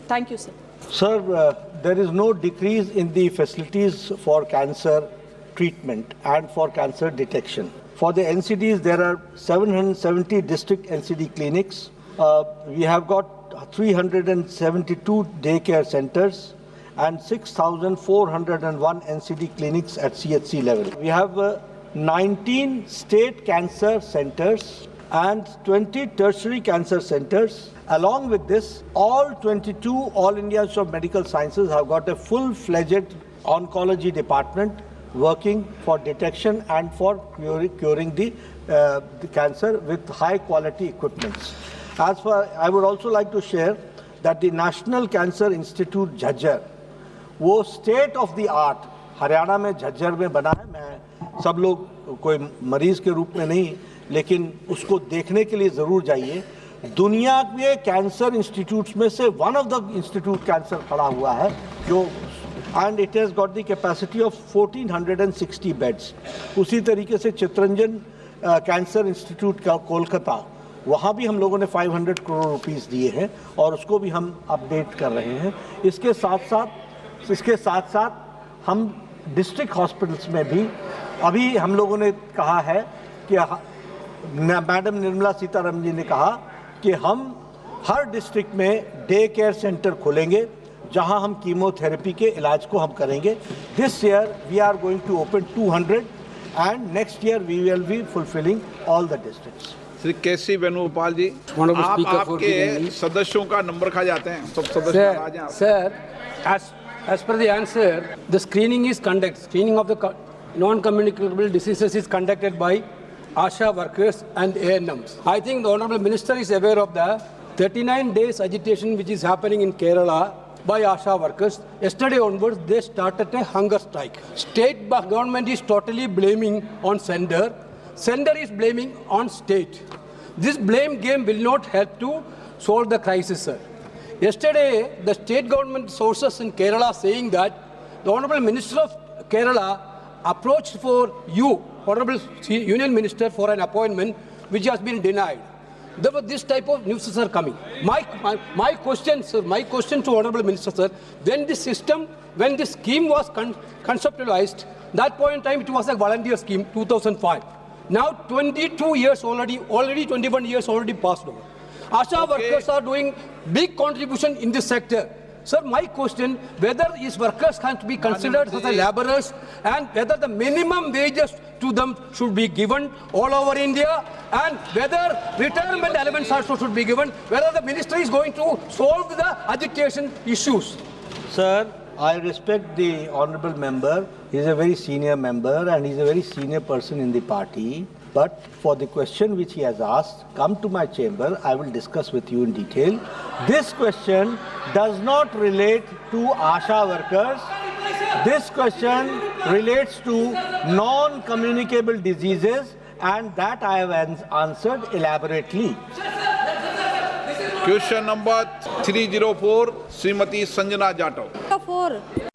Thank you, sir. Sir, there is no decrease in the facilities for cancer treatment and for cancer detection. For the NCDs, there are 770 district NCD clinics. We have got 372 daycare centers and 6,401 NCD clinics at CHC level. We have 19 state cancer centers and 20 tertiary cancer centers. Along with this, all 22 All India Institute of Medical Sciences have got a full-fledged oncology department working for detection and for curing the cancer with high-quality equipments. As for, I would also like to share that the National Cancer Institute Jhajjar, वो state of the art Haryana में झज्जर में बना है। मैं सब लोग कोई मरीज के रूप में नहीं, लेकिन उसको देखने के लिए ज़रूर जाइए। दुनिया के कैंसर इंस्टीट्यूट्स में से one of the institute cancer खड़ा हुआ है, जो and it has got the capacity of 1460 beds. उसी तरीके से चित्तरंजन कैंसर इंस्टीट्यूट का कोलकाता, वहाँ भी हम लोगों ने 500 करोड़ रुपीस दिए हैं और उसको भी हम अपडेट कर रहे हैं। इसके साथ साथ हम डिस्ट्रिक्ट हॉस्पिटल्स में भी अभी हम लोगों ने कहा है कि मैडम निर्मला सीतारमण जी ने कहा कि हम हर डिस्ट्रिक्ट में डे केयर सेंटर खोलेंगे जहां हम कीमोथेरेपी के इलाज को हम करेंगे। This year we are going to open 200 and next year we will be fulfilling all the districts. Shri KC Venugopal ji, आप आपके सदस्यों का नंबर खा जाते हैं, सब सदस्य आ जाएं। Sir, as per the answer, the screening of the non-communicable diseases is conducted by ASHA workers and ANMs. I think the Honourable Minister is aware of the 39 days agitation which is happening in Kerala by ASHA workers. Yesterday onwards, they started a hunger strike. State government is totally blaming on sender. Sender is blaming on state. This blame game will not help to solve the crisis, sir. Yesterday, the state government sources in Kerala saying that the Honourable Minister of Kerala approached for you, Honourable Union Minister, for an appointment which has been denied. Therefore, this type of news are coming. My question, sir, my question to Honourable Minister, sir, when this scheme was conceptualized, that point in time it was a volunteer scheme, 2005. Now 22 years already 21 years already passed over. ASHA workers are doing big contribution in this sector. Sir, my question, whether these workers can be considered as laborers and whether the minimum wages to them should be given all over India and whether retirement elements also should be given, whether the ministry is going to solve the agitation issues. Sir, I respect the honourable member. He is a very senior member and he is a very senior person in the party. But for the question which he has asked, come to my chamber, I will discuss with you in detail. This question does not relate to ASHA workers. This question relates to non-communicable diseases and that I have answered elaborately. Question number 304, Shrimati Sanjana Jatav.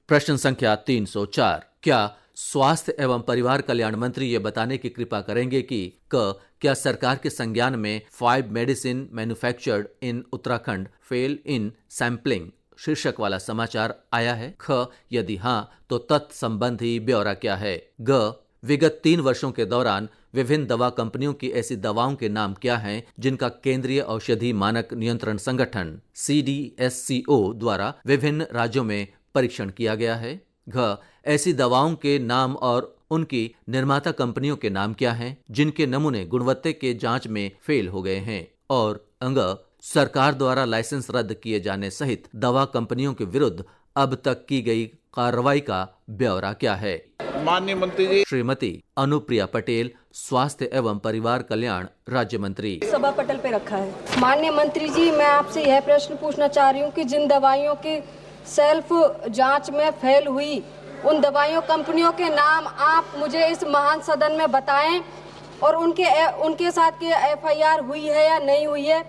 प्रश्न संख्या 304। क्या स्वास्थ्य एवं परिवार कल्याण मंत्री ये बताने की कृपा करेंगे कि क्या सरकार के संज्ञान में 5 medicine manufactured in Uttarakhand fail in sampling शीर्षक वाला समाचार आया है? ख, यदि हाँ तो तत्संबंधी ब्यौरा क्या है? ग, विगत 3 वर्षों के दौरान विभिन्न दवा कंपनियों की ऐसी दवाओं के नाम क्या हैं जिनका केंद्रीय औषधि मानक नियंत्रण संगठन CDSCO द्वारा विभिन्न राज्यों में परीक्षण किया गया है। घ ऐसी दवाओं के नाम और उनकी निर्माता कंपनियों के नाम क्या हैं जिनके नमूने गुणवत्ता के जांच में फेल हो गए हैं। और अंग सरकार द्वारा लाइसेंस रद्द किए जाने सहित दवा कंपनियों के विरुद्ध अब तक की गई कार्रवाई का ब्यौरा क्या है। माननीय मंत्री जी। श्रीमती अनुप्रिया पटेल, स्वास्थ्य एवं परिवार कल्याण राज्य मंत्री। सभा पटल पे रखा है। माननीय मंत्री जी, मैं आपसे यह प्रश्न पूछना चाह रही हूँ कि जिन दवाइयों की सेल्फ जांच में फेल हुई उन दवाइयों कंपनियों के नाम आप मुझे इस महान सदन में बताएं और उनके साथ की FIR हुई है या नहीं हुई है।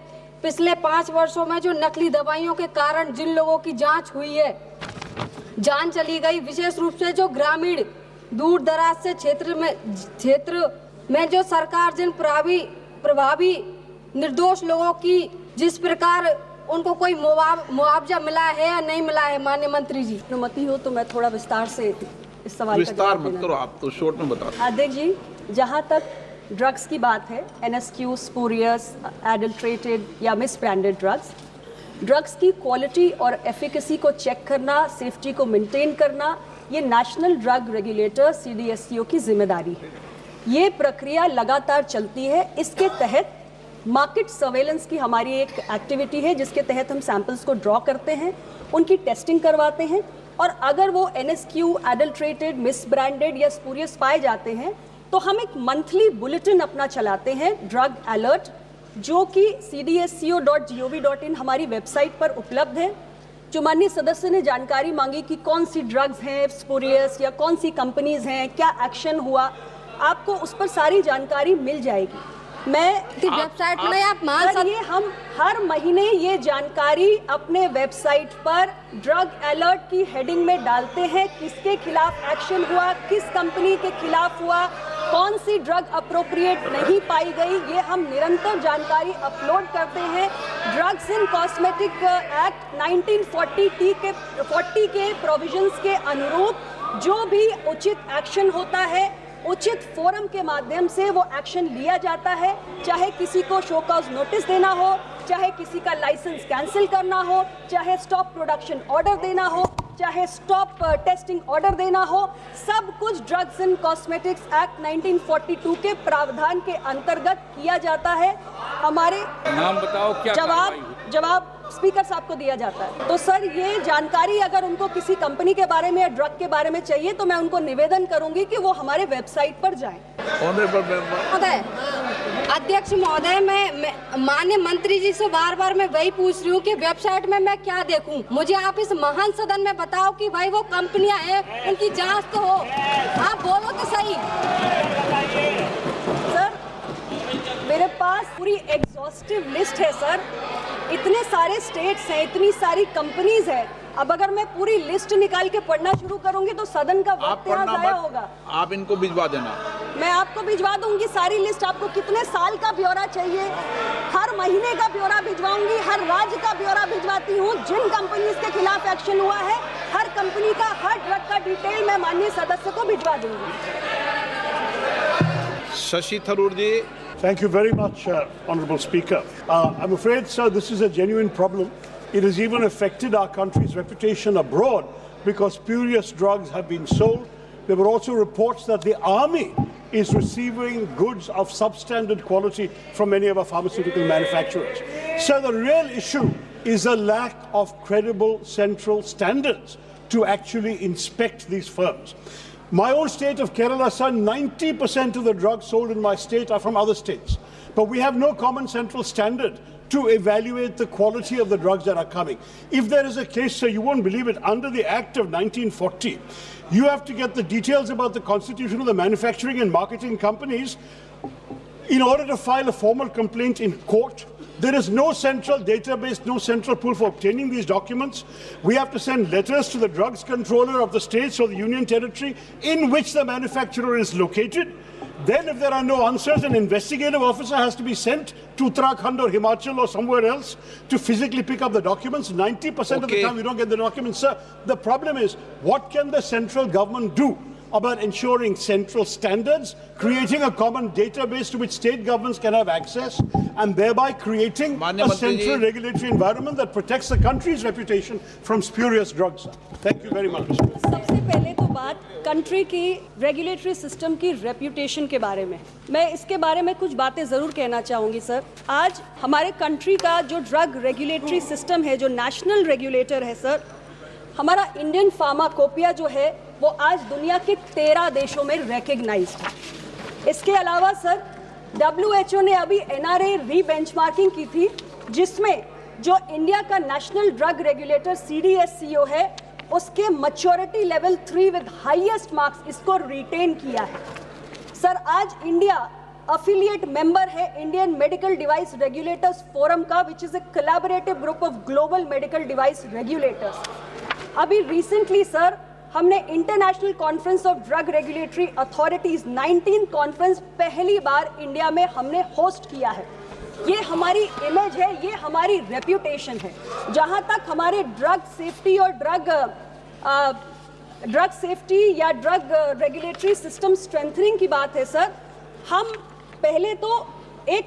पिछले 5 वर्षों में जो नकली दवाइयों के कारण जिन लोगों की जांच हुई है, जान चली गई, विशेष रूप से जो ग्रामीण दूर दराज से क्षेत्र में जो सरकार जिन प्रभावी निर्दोष लोगों की जिस प्रकार उनको कोई मुआवजा मिला है या नहीं मिला है। माननीय मंत्री जी, अनुमति हो तो मैं थोड़ा विस्तार से इस सवाल का विस्तार मत करो, आप तो शॉर्ट में बताओ। अध्यक्ष जी, जहाँ तक ड्रग्स की बात है, NSQ, स्पूरियस, एडल्ट्रेटेड या मिसब्रांडेड ड्रग्स की क्वालिटी और एफिकेसी को चेक करना, सेफ्टी को मेंटेन करना, ये नेशनल ड्रग रेगुलेटर CDSCO की जिम्मेदारी है। ये प्रक्रिया लगातार चलती है। इसके तहत मार्केट सर्वेलेंस की हमारी एक एक्टिविटी है जिसके तहत हम सैंपल्स को ड्रॉ करते हैं, उनकी टेस्टिंग करवाते हैं और अगर वो NSQ, एडल्ट्रेटेड, मिसब्रांडेड या स्पूरियस पाए जाते हैं तो हम एक मंथली बुलेटिन अपना चलाते हैं, ड्रग अलर्ट, जो कि cdsco.gov.in हमारी वेबसाइट पर उपलब्ध है। जो माननीय सदस्य ने जानकारी मांगी कि कौन सी ड्रग्स हैं स्पूरियस या कौन सी कंपनीज हैं, क्या एक्शन हुआ, आपको उस पर सारी जानकारी मिल जाएगी। मैं वेबसाइट में आप हम हर महीने ये जानकारी अपने वेबसाइट पर ड्रग अलर्ट की हेडिंग में डालते हैं, किसके खिलाफ एक्शन हुआ, किस कंपनी के खिलाफ हुआ, कौन सी ड्रग अप्रोप्रिएट नहीं पाई गई, ये हम निरंतर जानकारी अपलोड करते हैं। ड्रग्स इन कॉस्मेटिक एक्ट 1940 के प्रोविजंस के अनुरूप जो भी उचित एक्शन होता है, उचित फोरम के माध्यम से वो एक्शन लिया जाता है, चाहे किसी को शो कॉज नोटिस देना हो, चाहे किसी का लाइसेंस कैंसिल करना हो, चाहे स्टॉप प्रोडक्शन ऑर्डर देना हो, चाहे स्टॉप टेस्टिंग ऑर्डर देना हो, सब कुछ ड्रग्स इन कॉस्मेटिक्स एक्ट 1942 के प्रावधान के अंतर्गत किया जाता है। हमारे नाम बताओ, क्या जवाब स्पीकर साहब को दिया जाता है। तो सर, ये जानकारी अगर उनको किसी कंपनी के बारे में या ड्रग के बारे में चाहिए तो मैं उनको निवेदन करूंगी कि वो हमारे वेबसाइट पर जाएं। अध्यक्ष महोदय, मैं माननीय मंत्री जी से बार मैं वही पूछ रही हूँ कि वेबसाइट में मैं क्या देखूं। मुझे आप इस महान सदन में बताओ कि भाई वो कंपनियां हैं, उनकी जांच तो हो, आप बोलो तो सही। सर, मेरे पास पूरी एग्जॉस्टिव लिस्ट है सर, इतने सारे स्टेट्स हैं, इतनी सारी कंपनीज है। अब अगर मैं पूरी लिस्ट निकाल के पढ़ना शुरू करूंगी तो सदन का वक्त यहाँ जाया होगा। आप इनको भिजवा देना। मैं आपको भिजवा दूंगी सारी लिस्ट। आपको कितने साल का ब्यौरा चाहिए? हर महीने का ब्यौरा भिजवाऊंगी, हर राज्य का ब्यौरा भिजवाती हूँ। जिन कंपनीज के खिलाफ एक्शन हुआ है, हर कंपनी का, हर ड्रग का डिटेल मैं माननीय सदस्य को भिजवा दूंगी। शशि थरूर जी। Thank you very much, Honourable Speaker. I'm afraid, sir, this is a genuine problem. It has even affected our country's reputation abroad because spurious drugs have been sold. There were also reports that the army is receiving goods of substandard quality from many of our pharmaceutical manufacturers. So the real issue is a lack of credible central standards to actually inspect these firms. My own state of Kerala, sir, 90% of the drugs sold in my state are from other states. But we have no common central standard to evaluate the quality of the drugs that are coming. If there is a case, sir, you won't believe it, under the Act of 1940, you have to get the details about the constitution of the manufacturing and marketing companies in order to file a formal complaint in court. There is no central database, no central pool for obtaining these documents. We have to send letters to the drugs controller of the states or the union territory in which the manufacturer is located. Then if there are no answers, an investigative officer has to be sent to Uttarakhand or Himachal or somewhere else to physically pick up the documents. 90% of the time we don't get the documents, sir. The problem is, what can the central government do about ensuring central standards, creating a common database to which state governments can have access, and thereby creating a central regulatory environment that protects the country's reputation from spurious drugs. Thank you very much. सबसे पहले तो बात country की regulatory system की reputation के बारे में, मैं इसके बारे में कुछ बातें ज़रूर कहना चाहूँगी सर। आज हमारे कंट्री का जो ड्रग रेगुलेटरी सिस्टम है, जो नेशनल रेगुलेटर है सर, हमारा इंडियन फार्माकोपिया जो है वो आज दुनिया के 13 देशों में रिकग्नाइज्ड है। इसके अलावा सर WHO ने अभी NRA रीबेंचमार्किंग की थी, जिसमें जो इंडिया का नेशनल ड्रग रेगुलेटर CDSCO है, उसके maturity level 3 with highest marks इसको रिटेन किया है। सर आज इंडिया अफिलिएट मेंबर है Indian medical device regulators forum का, which is a collaborative group of global medical device regulators. अभी रिसेंटली सर हमने international conference of drug regulatory authorities 19 conference पहली बार इंडिया में हमने होस्ट किया है। ये हमारी इमेज है, ये हमारी रेप्यूटेशन है। जहाँ तक हमारे ड्रग सेफ्टी और ड्रग सेफ्टी या ड्रग रेगुलेटरी सिस्टम स्ट्रेंथनिंग की बात है सर, हम पहले तो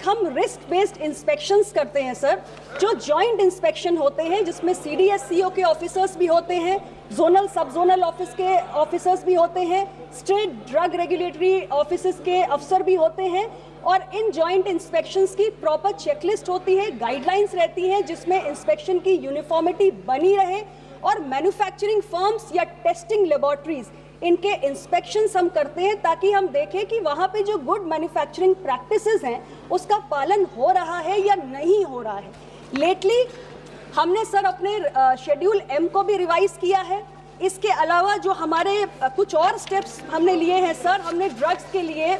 हम रिस्क बेस्ड इंस्पेक्शंस करते हैं सर, जो जॉइंट इंस्पेक्शन होते हैं, जिसमें CDSCO के ऑफिसर्स भी होते हैं, जोनल सब जोनल ऑफिस के ऑफिसर्स भी होते हैं, स्टेट ड्रग रेगुलेटरी ऑफिसर्स के अफसर भी होते हैं, और इन जॉइंट इंस्पेक्शंस की प्रॉपर चेकलिस्ट होती है, गाइडलाइंस रहती हैं, जिसमें इंस्पेक्शन की यूनिफॉर्मिटी बनी रहे, और मैन्युफैक्चरिंग फर्म्स या टेस्टिंग लेबोरेटरीज इनके इंस्पेक्शंस हम करते हैं, ताकि हम देखें कि वहाँ पे जो गुड मैन्युफैक्चरिंग प्रैक्टिसेस हैं उसका पालन हो रहा है या नहीं हो रहा है। लेटली हमने सर अपने शेड्यूल M को भी रिवाइज किया है। इसके अलावा जो हमारे कुछ और स्टेप्स हमने लिए हैं सर, हमने ड्रग्स के लिए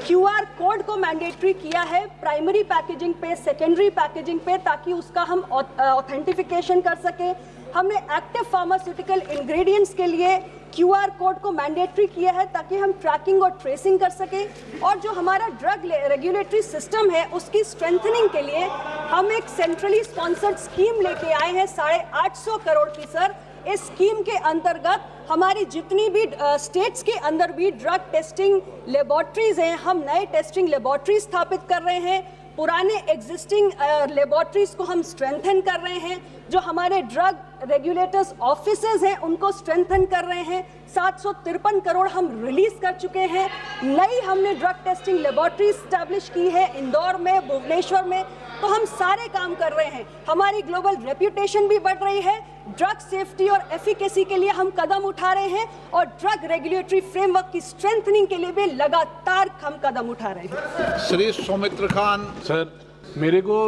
QR कोड को मैंडेटरी किया है प्राइमरी पैकेजिंग पे, सेकेंडरी पैकेजिंग पे, ताकि उसका हम ऑथेंटिफिकेशन कर सकें। हमने एक्टिव फार्मास्यूटिकल इंग्रेडिएंट्स के लिए QR कोड को मैंडेटरी किया है, ताकि हम ट्रैकिंग और ट्रेसिंग कर सकें। और जो हमारा ड्रग रेगुलेटरी सिस्टम है उसकी स्ट्रेंथनिंग के लिए हम एक सेंट्रली स्पॉन्सर्ड स्कीम लेके आए हैं 850 करोड़ की सर। इस स्कीम के अंतर्गत हमारी जितनी भी स्टेट्स के अंदर भी ड्रग टेस्टिंग लेबोरेटरीज हैं, हम नए टेस्टिंग लेबोरेटरी स्थापित कर रहे हैं, पुराने एग्जिस्टिंग लेबोरेटरीज को हम स्ट्रेंथन कर रहे हैं, जो हमारे ड्रग रेगुलेटर्स ऑफिसेज हैं उनको स्ट्रेंथन कर रहे हैं। 753 करोड़ हम रिलीज कर चुके हैं। नई हमने ड्रग टेस्टिंग लेबोरेटरी स्टैब्लिश की है इंदौर में, भुवनेश्वर में। तो हम सारे काम कर रहे हैं, हमारी ग्लोबल रेप्यूटेशन भी बढ़ रही है, ड्रग सेफ्टी और एफिकेसी के लिए हम कदम उठा रहे हैं, और ड्रग रेगुलेटरी फ्रेमवर्क की स्ट्रेंथनिंग के लिए भी लगातार हम कदम उठा रहे हैं। श्री सौमित्र खान। सर मेरे को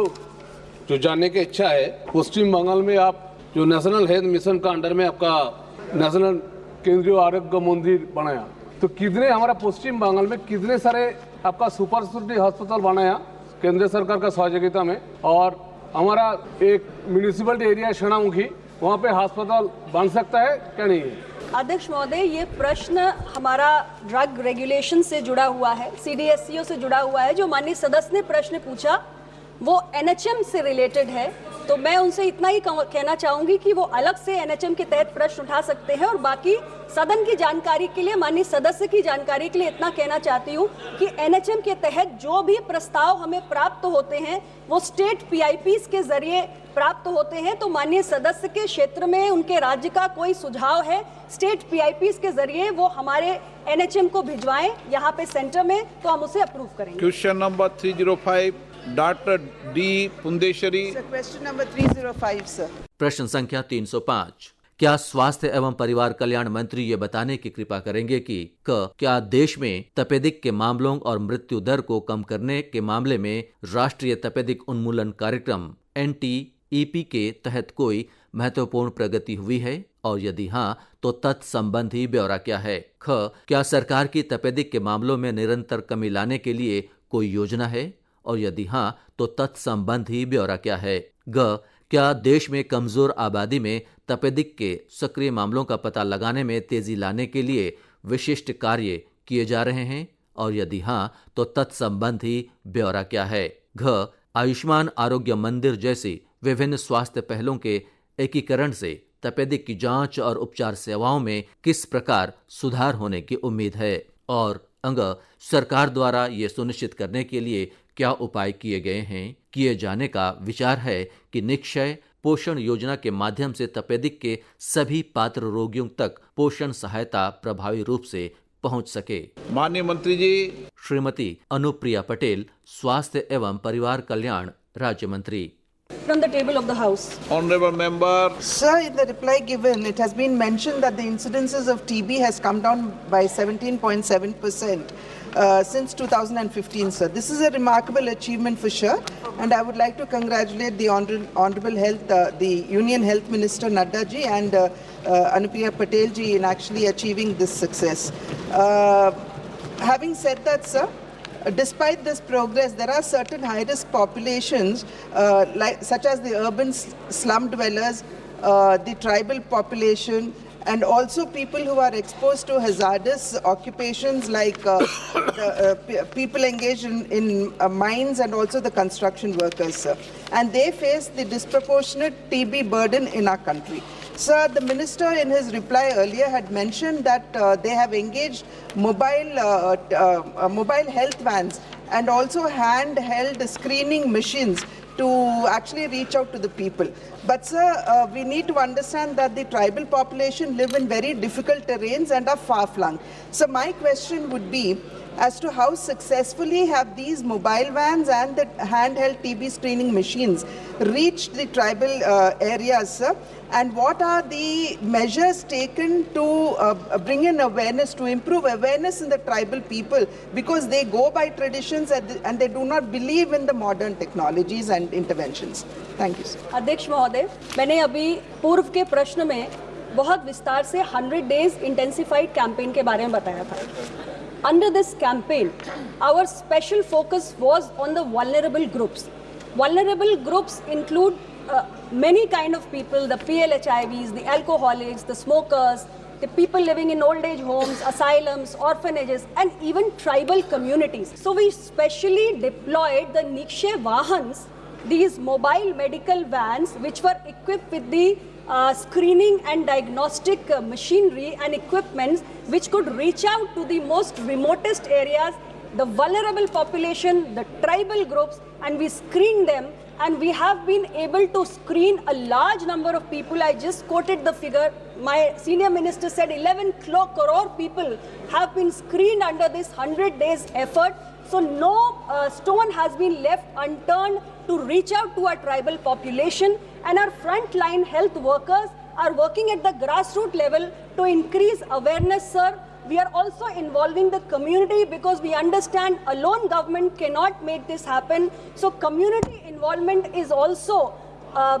जो जानने की इच्छा है, पश्चिम बंगाल में आप जो नेशनल हेल्थ मिशन का अंडर में आपका नेशनल केंद्रीय आरोग्य मंदिर बनाया, तो कितने हमारा पश्चिम बंगाल में कितने सारे आपका सुपर स्पेशलिटी अस्पताल बनाया केंद्र सरकार का सहयोगिता में, और हमारा एक म्यूनिसिपलिटी एरिया सेनामुखी, वहाँ पे अस्पताल बन सकता है क्या नहीं है? अध्यक्ष महोदय, ये प्रश्न हमारा ड्रग रेगुलेशन से जुड़ा हुआ है, CDSCO से जुड़ा हुआ है। जो माननीय सदस्य ने प्रश्न पूछा वो NHM से रिलेटेड है, तो मैं उनसे इतना ही कहना चाहूंगी कि वो अलग से NHM के तहत प्रश्न उठा सकते हैं। और बाकी सदन की जानकारी के लिए, माननीय सदस्य की जानकारी के लिए इतना कहना चाहती हूँ कि NHM के तहत जो भी प्रस्ताव हमें प्राप्त होते हैं वो स्टेट PIPs के जरिए प्राप्त होते हैं। तो माननीय सदस्य के क्षेत्र में उनके राज्य का कोई सुझाव है, स्टेट PIPs के जरिए वो हमारे NHM को भिजवाएं यहाँ पे सेंटर में, तो हम उसे अप्रूव करेंगे। Question number 305 doctor D Purandeswari. Question number 305 sir. प्रश्न संख्या 305। क्या स्वास्थ्य एवं परिवार कल्याण मंत्री ये बताने की कृपा करेंगे कि क्या देश में तपेदिक के मामलों और मृत्यु दर को कम करने के मामले में राष्ट्रीय तपेदिक उन्मूलन कार्यक्रम NTEP के तहत कोई महत्वपूर्ण प्रगति हुई है, और यदि हाँ तो तत्संबंधी ब्यौरा क्या है? क्या सरकार की तपेदिक के मामलों में निरंतर कमी लाने के लिए कोई योजना है, और यदि हाँ तो तत्संबंधी ब्यौरा क्या है? क्या देश में कमजोर आबादी में तपेदिक के सक्रिय मामलों का पता लगाने में तेजी लाने के लिए विशिष्ट कार्य किए जा रहे हैं, और यदि हाँ तो तत्संबंधी ब्यौरा क्या है? आयुष्मान आरोग्य मंदिर जैसी विभिन्न स्वास्थ्य पहलों के एकीकरण से तपेदिक की जांच और उपचार सेवाओं में किस प्रकार सुधार होने की उम्मीद है और सरकार द्वारा ये सुनिश्चित करने के लिए क्या उपाय किए गए हैं। किए जाने का विचार है कि निक्षय पोषण योजना के माध्यम से तपेदिक के सभी पात्र रोगियों तक पोषण सहायता प्रभावी रूप से पहुंच सके। माननीय मंत्री जी। श्रीमती अनुप्रिया पटेल, स्वास्थ्य एवं परिवार कल्याण राज्य मंत्री। From the table of the House. Honorable member. Sir, in the reply given, it has been mentioned that the incidences of TB has come down by 17.7% since 2015, sir. This is a remarkable achievement for sure, and I would like to congratulate the Honorable the Union Health Minister Nadda ji and Anupriya Patel ji in actually achieving this success. Having said that, sir, despite this progress, there are certain high-risk populations, such as the urban slum dwellers, the tribal population, and also people who are exposed to hazardous occupations like people engaged in mines and also the construction workers, sir. And they face the disproportionate TB burden in our country. Sir, the minister in his reply earlier had mentioned that they have engaged mobile health vans and also handheld screening machines to actually reach out to the people. But sir, we need to understand that the tribal population live in very difficult terrains and are far-flung. So my question would be as to how successfully have these mobile vans and the handheld TB screening machines reached the tribal areas, sir? And what are the measures taken to bring in awareness, to improve awareness in the tribal people, because they go by traditions and they do not believe in the modern technologies and interventions. Thank you, sir. अध्यक्ष महोदय, मैंने अभी पूर्व के प्रश्न में बहुत विस्तार से 100 days intensified campaign के बारे में बताया था. Under this campaign, our special focus was on the vulnerable groups. Vulnerable groups include many kind of people, the PLHIVs, the alcoholics, the smokers, the people living in old age homes, asylums, orphanages, and even tribal communities. So we specially deployed the Nikshay Vahans, these mobile medical vans which were equipped with the screening and diagnostic machinery and equipments which could reach out to the most remotest areas, the vulnerable population, the tribal groups, and we screened them. And we have been able to screen a large number of people. I just quoted the figure. My senior minister said 11 crore people have been screened under this 100 days effort. So no stone has been left unturned to reach out to our tribal population. And our frontline health workers are working at the grassroots level to increase awareness, sir. We are also involving the community because we understand alone government cannot make this happen. So community involvement is also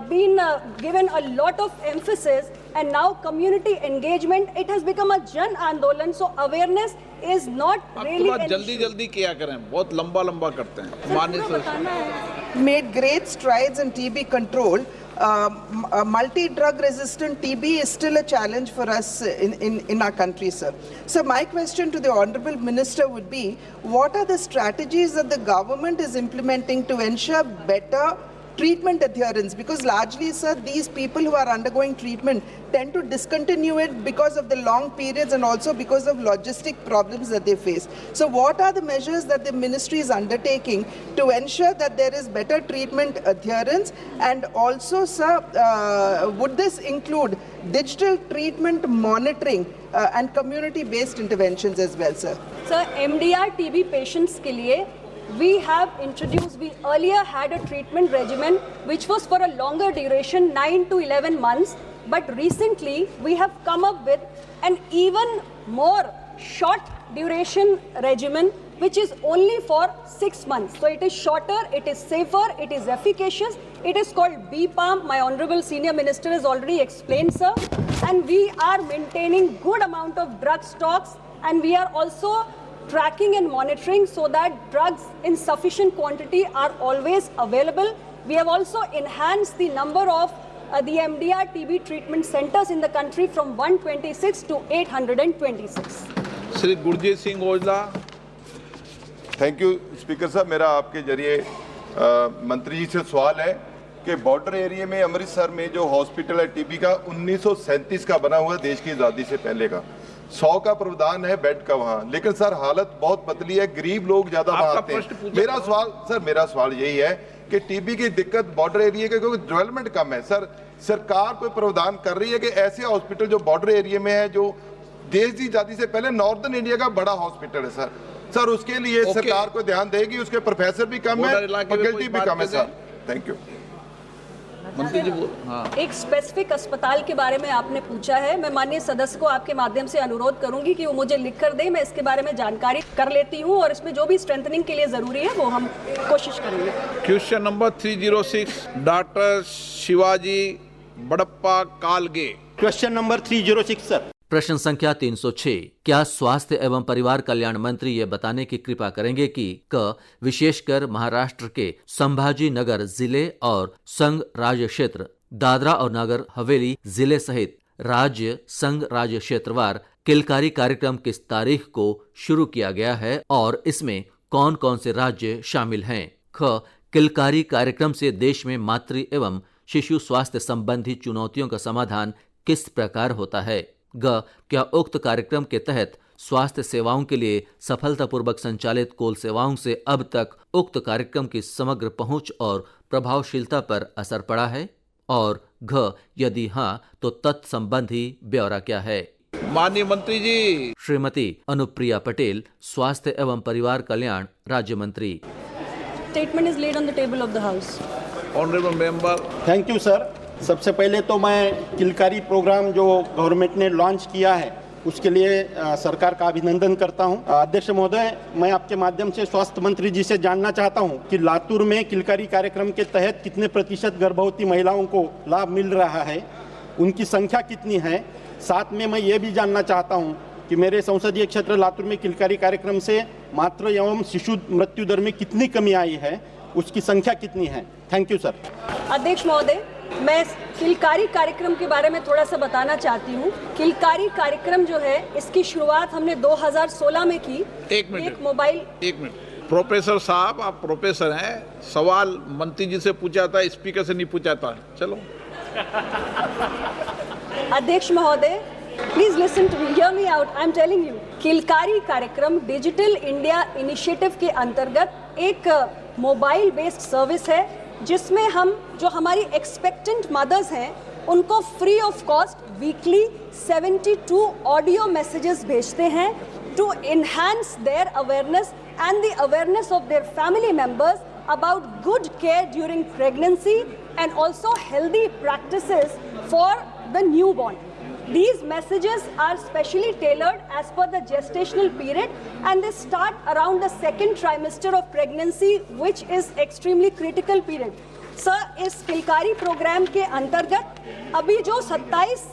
been given a lot of emphasis, and now community engagement, it has become a Jan Andolan. So awareness is not really an issue. जल्दी किया करें, बहुत लंबा करते हैं. माननीय made great strides in TB control. Multi-drug resistant TB is still a challenge for us in our country, sir. So my question to the Honorable Minister would be, what are the strategies that the government is implementing to ensure better treatment adherence? Because largely, sir, these people who are undergoing treatment tend to discontinue it because of the long periods and also because of logistic problems that they face. So what are the measures that the ministry is undertaking to ensure that there is better treatment adherence? And also, sir, would this include digital treatment monitoring and community-based interventions as well, sir? Sir, MDR TB patients के लिए we have introduced, we earlier had a treatment regimen which was for a longer duration, 9 to 11 months, but recently we have come up with an even more short duration regimen which is only for 6 months. So it is shorter, it is safer, it is efficacious. It is called BPAM. My Honorable Senior Minister has already explained, sir. And we are maintaining good amount of drug stocks, and we are also tracking and monitoring so that drugs in sufficient quantity are always available. We have also enhanced the number of the MDR TB treatment centers in the country from 126 to 826. Shri Gurjeet Singh Aujla. Thank you speaker साहब. मेरा आपके जरिए मंत्री जी से सवाल है कि border area में अमृतसर में जो हॉस्पिटल है टीबी का 1937 का बना हुआ देश की आज़ादी से पहले का, 100 का प्रावधान है बेड का वहाँ, लेकिन सर हालत बहुत पतली है, गरीब लोग ज्यादा वहाँ आते हैं। मेरा सवाल यही है कि टीबी की दिक्कत बॉर्डर एरिया के क्योंकि डेवलपमेंट कम है, सर सरकार कोई प्रावधान कर रही है कि ऐसे हॉस्पिटल जो बॉर्डर एरिया में है, जो देश की आजादी से पहले नॉर्दर्न इंडिया का बड़ा हॉस्पिटल है सर उसके लिए सरकार को ध्यान देगी, उसके प्रोफेसर भी कम है, फैकल्टी भी कम है सर। Thank you. मंत्री जी एक स्पेसिफिक अस्पताल के बारे में आपने पूछा है, मैं माननीय सदस्य को आपके माध्यम से अनुरोध करूंगी कि वो मुझे लिख कर दे, मैं इसके बारे में जानकारी कर लेती हूं और इसमें जो भी स्ट्रेंथनिंग के लिए जरूरी है वो हम कोशिश करेंगे। Question number 306 doctor Shivaji Bandappa Kalge. Question number 306 sir. प्रश्न संख्या 306, क्या स्वास्थ्य एवं परिवार कल्याण मंत्री ये बताने की कृपा करेंगे कि क विशेषकर महाराष्ट्र के संभाजी नगर जिले और संघ राज्य क्षेत्र दादरा और नगर हवेली जिले सहित राज्य संघ राज्य क्षेत्रवार किलकारी कार्यक्रम किस तारीख को शुरू किया गया है और इसमें कौन कौन से राज्य शामिल हैं? ख किलकारी कार्यक्रम से देश में मातृ एवं शिशु स्वास्थ्य संबंधी चुनौतियों का समाधान किस प्रकार होता है? ग क्या उक्त कार्यक्रम के तहत स्वास्थ्य सेवाओं के लिए सफलतापूर्वक संचालित कोल सेवाओं से अब तक उक्त कार्यक्रम की समग्र पहुंच और प्रभावशीलता पर असर पड़ा है? और घ यदि हाँ तो तत्संबंधी ब्यौरा क्या है? माननीय मंत्री जी। श्रीमती अनुप्रिया पटेल, स्वास्थ्य एवं परिवार कल्याण राज्य मंत्री। Statement is laid on the table of the house. Honourable member. Thank you sir. सबसे पहले तो मैं किलकारी प्रोग्राम जो गवर्नमेंट ने लॉन्च किया है उसके लिए सरकार का अभिनंदन करता हूं। अध्यक्ष महोदय, मैं आपके माध्यम से स्वास्थ्य मंत्री जी से जानना चाहता हूं कि लातूर में किलकारी कार्यक्रम के तहत कितने प्रतिशत गर्भवती महिलाओं को लाभ मिल रहा है, उनकी संख्या कितनी है। साथ में मैं ये भी जानना चाहता हूं कि मेरे संसदीय क्षेत्र लातूर में किलकारी कार्यक्रम से मातृ एवं शिशु मृत्यु दर में कितनी कमी आई है, उसकी संख्या कितनी है। Thank you sir. अध्यक्ष महोदय, मैं किलकारी कार्यक्रम के बारे में थोड़ा सा बताना चाहती हूँ। किलकारी कार्यक्रम जो है इसकी शुरुआत हमने 2016 में की। एक मिनट प्रोफेसर साहब, आप प्रोफेसर हैं, सवाल मंत्री जी से पूछा था, स्पीकर से नहीं पूछा था। चलो। अध्यक्ष महोदय, please listen to me, hear me out, I am telling you. Kilkari कार्यक्रम डिजिटल इंडिया इनिशिएटिव के अंतर्गत एक मोबाइल बेस्ड सर्विस है जिसमें हम जो हमारी एक्सपेक्टेंट मदर्स हैं उनको free of cost weekly 72 audio messages भेजते हैं to enhance their awareness and the awareness of their family members about good care during pregnancy and also healthy practices for the newborn. These messages are specially tailored as per the gestational period and they start around the second trimester of pregnancy, which is extremely critical period. Sir, इस किलकारी programme के अंतर्गत अभी जो 27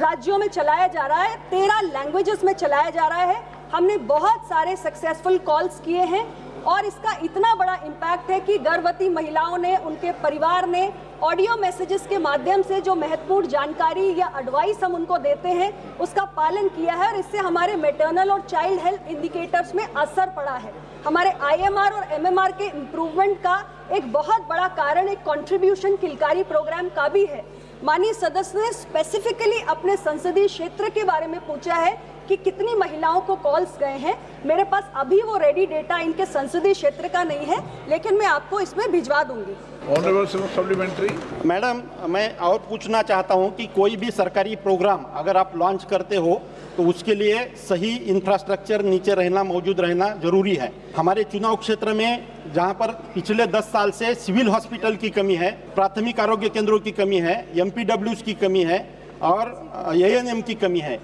राज्यों में चलाया जा रहा है, 13 लैंग्वेजेस में चलाया जा रहा है, हमने बहुत सारे सक्सेसफुल कॉल्स किए हैं और इसका इतना बड़ा इम्पैक्ट है कि गर्भवती महिलाओं ने, उनके परिवार ने ऑडियो मैसेजेस के माध्यम से जो महत्वपूर्ण जानकारी या एडवाइस हम उनको देते हैं उसका पालन किया है और इससे हमारे मैटरनल और चाइल्ड हेल्थ इंडिकेटर्स में असर पड़ा है. हमारे IMR और MMR के इम्प्रूवमेंट का एक बहुत बड़ा कारण एक कंट्रीब्यूशन किलकारी प्रोग्राम का भी है. माननीय सदस्य ने स्पेसिफिकली अपने संसदीय क्षेत्र के बारे में पूछा है कि कितनी महिलाओं को कॉल्स गए हैं. मेरे पास अभी वो रेडी डेटा इनके संसदीय क्षेत्र का नहीं है, लेकिन मैं आपको इसमें भिजवा दूंगी. सप्लीमेंट्री. मैडम, मैं और पूछना चाहता हूं कि कोई भी सरकारी प्रोग्राम अगर आप लॉन्च करते हो तो उसके लिए सही इंफ्रास्ट्रक्चर नीचे रहना, मौजूद रहना जरूरी है. हमारे चुनाव क्षेत्र में जहां पर पिछले 10 साल से सिविल हॉस्पिटल की कमी है, प्राथमिक आरोग्य केंद्रों की कमी है, MPWs की कमी है और ANM की कमी है.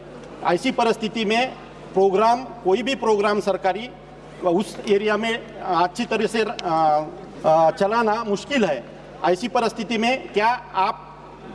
ऐसी परिस्थिति में प्रोग्राम, कोई भी प्रोग्राम सरकारी उस एरिया में अच्छी तरह से चलाना मुश्किल है. ऐसी परिस्थिति में क्या आप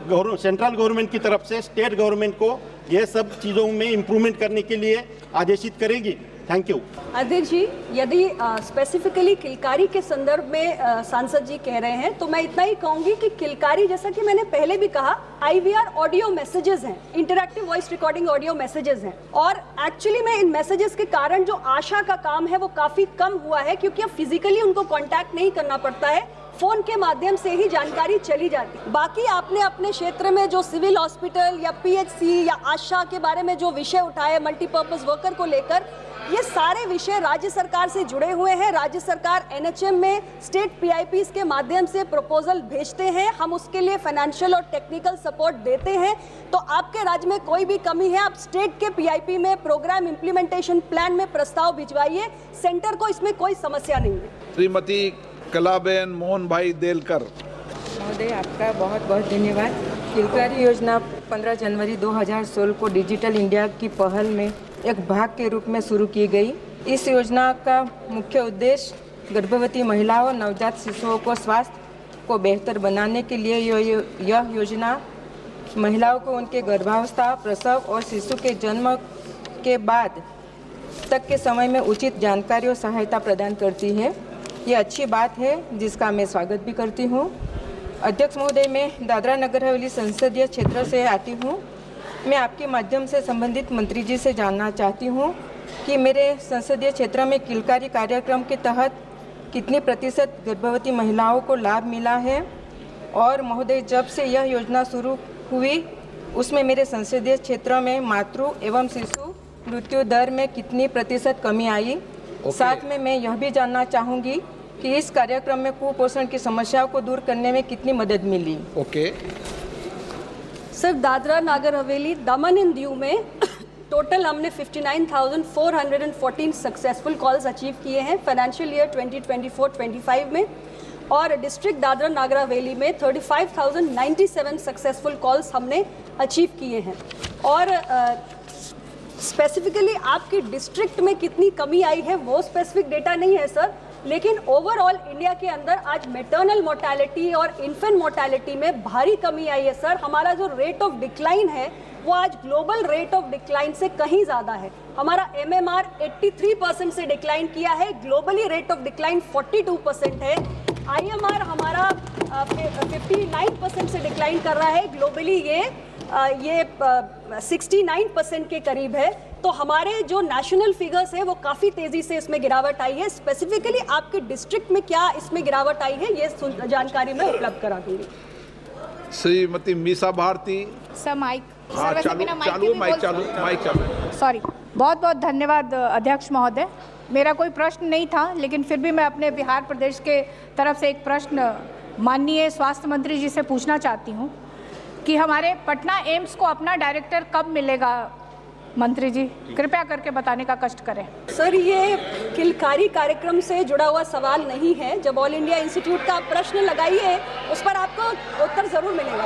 सेंट्रल गवर्नमेंट की तरफ से स्टेट गवर्नमेंट को ये सब चीज़ों में इम्प्रूवमेंट करने के लिए आदेशित करेगी? Thank you. अध्यक्ष जी, यदि स्पेसिफिकली किलकारी के संदर्भ में सांसद जी कह रहे हैं तो मैं इतना ही कहूंगी कि किलकारी, जैसा कि मैंने पहले भी कहा, IVR ऑडियो मैसेजेस हैं, interactive voice recording audio messages हैं और एक्चुअली में इन मैसेजेस के कारण जो आशा का काम है वो काफी कम हुआ है क्योंकि अब फिजिकली उनको कांटेक्ट नहीं करना पड़ता है. फोन के माध्यम से ही जानकारी चली जाती। बाकी आपने अपने क्षेत्र में जो सिविल हॉस्पिटल या पीएचसी या आशा के बारे में जो विषय उठाए मल्टीपर्पज वर्कर को लेकर, ये सारे विषय राज्य सरकार से जुड़े हुए हैं। राज्य सरकार एनएचएम में स्टेट पीआईपीज के माध्यम से प्रपोजल भेजते हैं, हम उसके लिए फाइनेंशियल और टेक्निकल सपोर्ट देते हैं। तो आपके राज्य में कोई भी कमी है, आप स्टेट के पीआईपी में प्रोग्राम इम्प्लीमेंटेशन प्लान में प्रस्ताव भिजवाइए, सेंटर को इसमें कोई समस्या नहीं है। श्रीमती कलाबेन मोहन भाई देलकर। महोदय, आपका बहुत बहुत धन्यवाद। किलकारी योजना 15 जनवरी 2016 को डिजिटल इंडिया की पहल में एक भाग के रूप में शुरू की गई। इस योजना का मुख्य उद्देश्य गर्भवती महिलाओं और नवजात शिशुओं को स्वास्थ्य को बेहतर बनाने के लिए यह योजना महिलाओं को उनके गर्भावस्था, प्रसव और शिशु के जन्म के बाद तक के समय में उचित जानकारी और सहायता प्रदान करती है। ये अच्छी बात है जिसका मैं स्वागत भी करती हूँ। अध्यक्ष महोदय, मैं दादरा नगर हवेली संसदीय क्षेत्र से आती हूँ। मैं आपके माध्यम से संबंधित मंत्री जी से जानना चाहती हूँ कि मेरे संसदीय क्षेत्र में किलकारी कार्यक्रम के तहत कितनी प्रतिशत गर्भवती महिलाओं को लाभ मिला है, और महोदय जब से यह योजना शुरू हुई उसमें मेरे संसदीय क्षेत्र में मातृ एवं शिशु मृत्यु दर में कितनी प्रतिशत कमी आई। साथ में मैं यह भी जानना चाहूँगी कि इस कार्यक्रम में कुपोषण की समस्याओं को दूर करने में कितनी मदद मिली। Sir, Dadra Nagar Haveli, Daman and Diu में टोटल हमने 59,414 सक्सेसफुल कॉल्स अचीव किए हैं फाइनेंशियल ईयर 2024-25 में, और डिस्ट्रिक्ट दादरा नागर हवेली में 35,097 सक्सेसफुल कॉल्स हमने अचीव किए हैं। और स्पेसिफिकली आपकी डिस्ट्रिक्ट में कितनी कमी आई है वो स्पेसिफिक डेटा नहीं है सर, लेकिन ओवरऑल इंडिया के अंदर आज मैटरनल मोर्टेलिटी और इन्फेंट मोर्टेलिटी में भारी कमी आई है सर। हमारा जो रेट ऑफ डिक्लाइन है वो आज ग्लोबल रेट ऑफ डिक्लाइन से कहीं ज़्यादा है। हमारा MMR 83% से डिक्लाइन किया है, ग्लोबली रेट ऑफ डिक्लाइन 42% है। IMR हमारा 59% से डिक्लाइन कर रहा है, ग्लोबली ये 69% के करीब है। तो हमारे जो नेशनल फिगर्स है वो काफ़ी तेज़ी से इसमें गिरावट आई है। स्पेसिफिकली आपके डिस्ट्रिक्ट में क्या इसमें गिरावट आई है ये जानकारी मैं उपलब्ध करा दूंगी। श्रीमती मीसा भारती। सर माइक, हाँ, चालू। सॉरी, बहुत बहुत धन्यवाद अध्यक्ष महोदय। मेरा कोई प्रश्न नहीं था, लेकिन फिर भी मैं अपने बिहार प्रदेश के तरफ से एक प्रश्न माननीय स्वास्थ्य मंत्री जी से पूछना चाहती हूँ कि हमारे पटना एम्स को अपना डायरेक्टर कब मिलेगा। मंत्री जी कृपया करके बताने का कष्ट करें। सर, ये किलकारी कार्यक्रम से जुड़ा हुआ सवाल नहीं है। जब ऑल इंडिया इंस्टीट्यूट का प्रश्न लगाइए उस पर आपको उत्तर जरूर मिलेगा।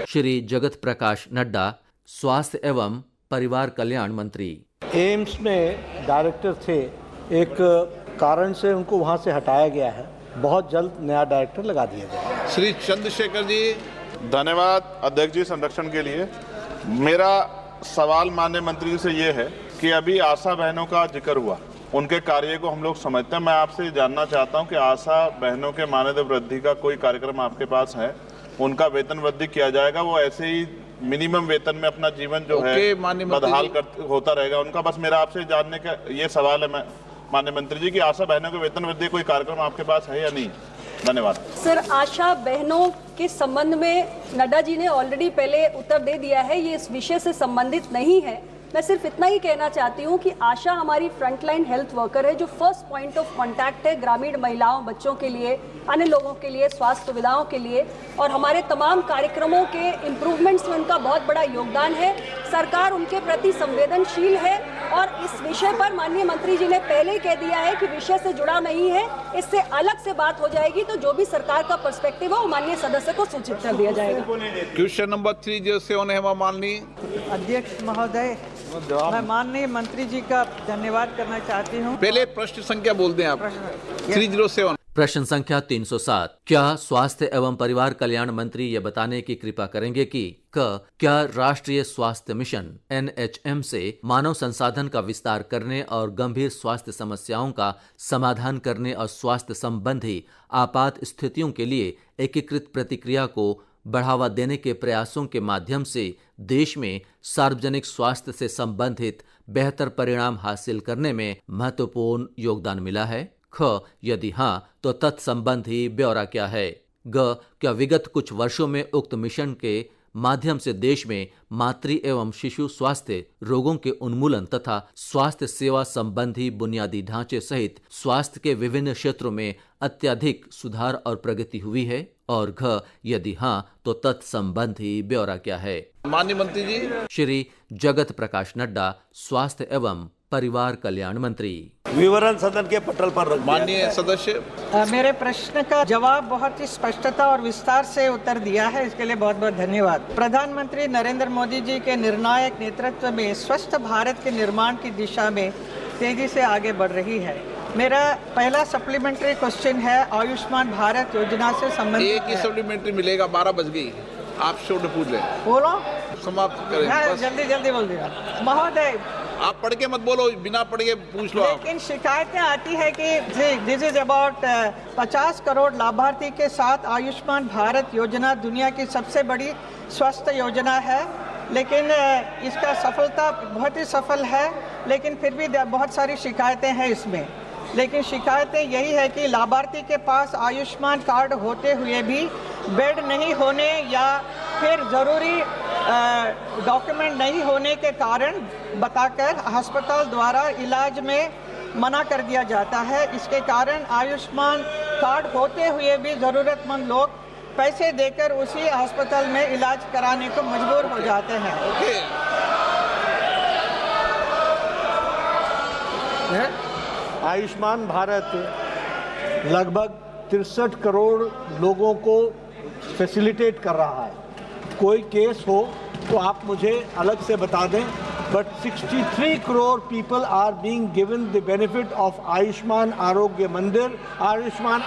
श्री जगत प्रकाश नड्डा, स्वास्थ्य एवं परिवार कल्याण मंत्री। एम्स में डायरेक्टर थे, एक कारण से उनको वहां से हटाया गया है, बहुत जल्द नया डायरेक्टर लगा दिया जाएगा। श्री चंद्रशेखर जी। धन्यवाद अध्यक्ष जी संरक्षण के लिए। मेरा सवाल माननीय मंत्री जी से ये है कि अभी आशा बहनों का जिक्र हुआ, उनके कार्य को हम लोग समझते हैं। मैं आपसे जानना चाहता हूं कि आशा बहनों के मानदेय वृद्धि का कोई कार्यक्रम आपके पास है? उनका वेतन वृद्धि किया जाएगा, वो ऐसे ही मिनिमम वेतन में अपना जीवन जो है बदहाल होता रहेगा उनका? बस मेरा आपसे जानने का ये सवाल है माननीय मंत्री जी की आशा बहनों के वेतन वृद्धि कोई कार्यक्रम आपके पास है या नहीं? धन्यवाद। सर, आशा बहनों के संबंध में नड्डा जी ने ऑलरेडी पहले उत्तर दे दिया है, ये इस विषय से संबंधित नहीं है। मैं सिर्फ इतना ही कहना चाहती हूँ कि आशा हमारी फ्रंटलाइन हेल्थ वर्कर है, जो फर्स्ट पॉइंट ऑफ कांटेक्ट है ग्रामीण महिलाओं, बच्चों के लिए, अन्य लोगों के लिए, स्वास्थ्य सुविधाओं के लिए, और हमारे तमाम कार्यक्रमों के इम्प्रूवमेंट्स में उनका बहुत बड़ा योगदान है। सरकार उनके प्रति संवेदनशील है, और इस विषय पर माननीय मंत्री जी ने पहले ही कह दिया है कि विषय से जुड़ा नहीं है, इससे अलग से बात हो जाएगी तो जो भी सरकार का पर्सपेक्टिव है वो माननीय सदस्य को सूचित कर दिया जाएगा। Question number 3071 Hema Malini. अध्यक्ष महोदय, मैं माननीय मंत्री जी का धन्यवाद करना चाहती हूँ। पहले प्रश्न संख्या बोल दें आप। 307। प्रश्न संख्या 307। क्या स्वास्थ्य एवं परिवार कल्याण मंत्री ये बताने की कृपा करेंगे कि क्या राष्ट्रीय स्वास्थ्य मिशन NHM से मानव संसाधन का विस्तार करने और गंभीर स्वास्थ्य समस्याओं का समाधान करने और स्वास्थ्य संबंधी आपात स्थितियों के लिए एकीकृत प्रतिक्रिया को बढ़ावा देने के प्रयासों के माध्यम से देश में सार्वजनिक स्वास्थ्य से संबंधित बेहतर परिणाम हासिल करने में महत्वपूर्ण योगदान मिला है? ख, यदि हां तो तत्संबंधी ब्यौरा क्या है? ग, क्या विगत कुछ वर्षों में उक्त मिशन के माध्यम से देश में मातृ एवं शिशु स्वास्थ्य रोगों के उन्मूलन तथा स्वास्थ्य सेवा संबंधी बुनियादी ढांचे सहित स्वास्थ्य के विभिन्न क्षेत्रों में अत्यधिक सुधार और प्रगति हुई है? और घ, यदि हां तो तत्संबंधी ब्यौरा क्या है? माननीय मंत्री जी। श्री जगत प्रकाश नड्डा, स्वास्थ्य एवं परिवार कल्याण मंत्री। विवरण सदन के पटल पर रख। माननीय सदस्य, मेरे प्रश्न का जवाब बहुत ही स्पष्टता और विस्तार से उत्तर दिया है, इसके लिए बहुत बहुत धन्यवाद। प्रधानमंत्री नरेंद्र मोदी जी के निर्णायक नेतृत्व में स्वस्थ भारत के निर्माण की दिशा में तेजी से आगे बढ़ रही है। मेरा पहला सप्लीमेंट्री क्वेश्चन है आयुष्मान भारत योजना से संबंधित। एक ही सप्लीमेंट्री मिलेगा, 12 बज गई, आप छोटे पूछ ले। बोलो, समाप्त करें। जल्दी बोल दिया महोदय। आप पढ़ के मत बोलो, बिना पढ़ के पूछ लो। लेकिन शिकायतें आती है कि दिस इज अबाउट 50 करोड़ लाभार्थी के साथ आयुष्मान भारत योजना दुनिया की सबसे बड़ी स्वास्थ्य योजना है, लेकिन इसका सफलता बहुत ही सफल है, लेकिन फिर भी बहुत सारी शिकायतें हैं इसमें। लेकिन शिकायतें यही है कि लाभार्थी के पास आयुष्मान कार्ड होते हुए भी बेड नहीं होने या फिर ज़रूरी डॉक्यूमेंट नहीं होने के कारण बताकर अस्पताल द्वारा इलाज में मना कर दिया जाता है। इसके कारण आयुष्मान कार्ड होते हुए भी ज़रूरतमंद लोग पैसे देकर उसी अस्पताल में इलाज कराने को मजबूर हो जाते हैं। आयुष्मान भारत लगभग 63 करोड़ लोगों को फैसिलिटेट कर रहा है। कोई केस हो तो आप मुझे अलग से बता दें, but 63 crore people are being given the benefit of Ayushman Arogya Mandir, Ayushman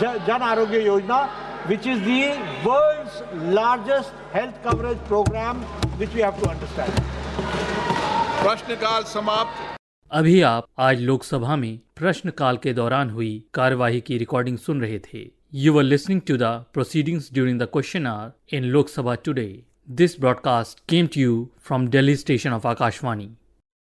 Jan Arogya Yojana, which is the world's largest health coverage program, which we have to understand. प्रश्नकाल समाप्त। अभी आप आज लोकसभा में प्रश्नकाल के दौरान हुई कार्यवाही की रिकॉर्डिंग सुन रहे थे। You were listening to the proceedings during the question hour in Lok Sabha today. This broadcast came to you from Delhi station of Akashvani.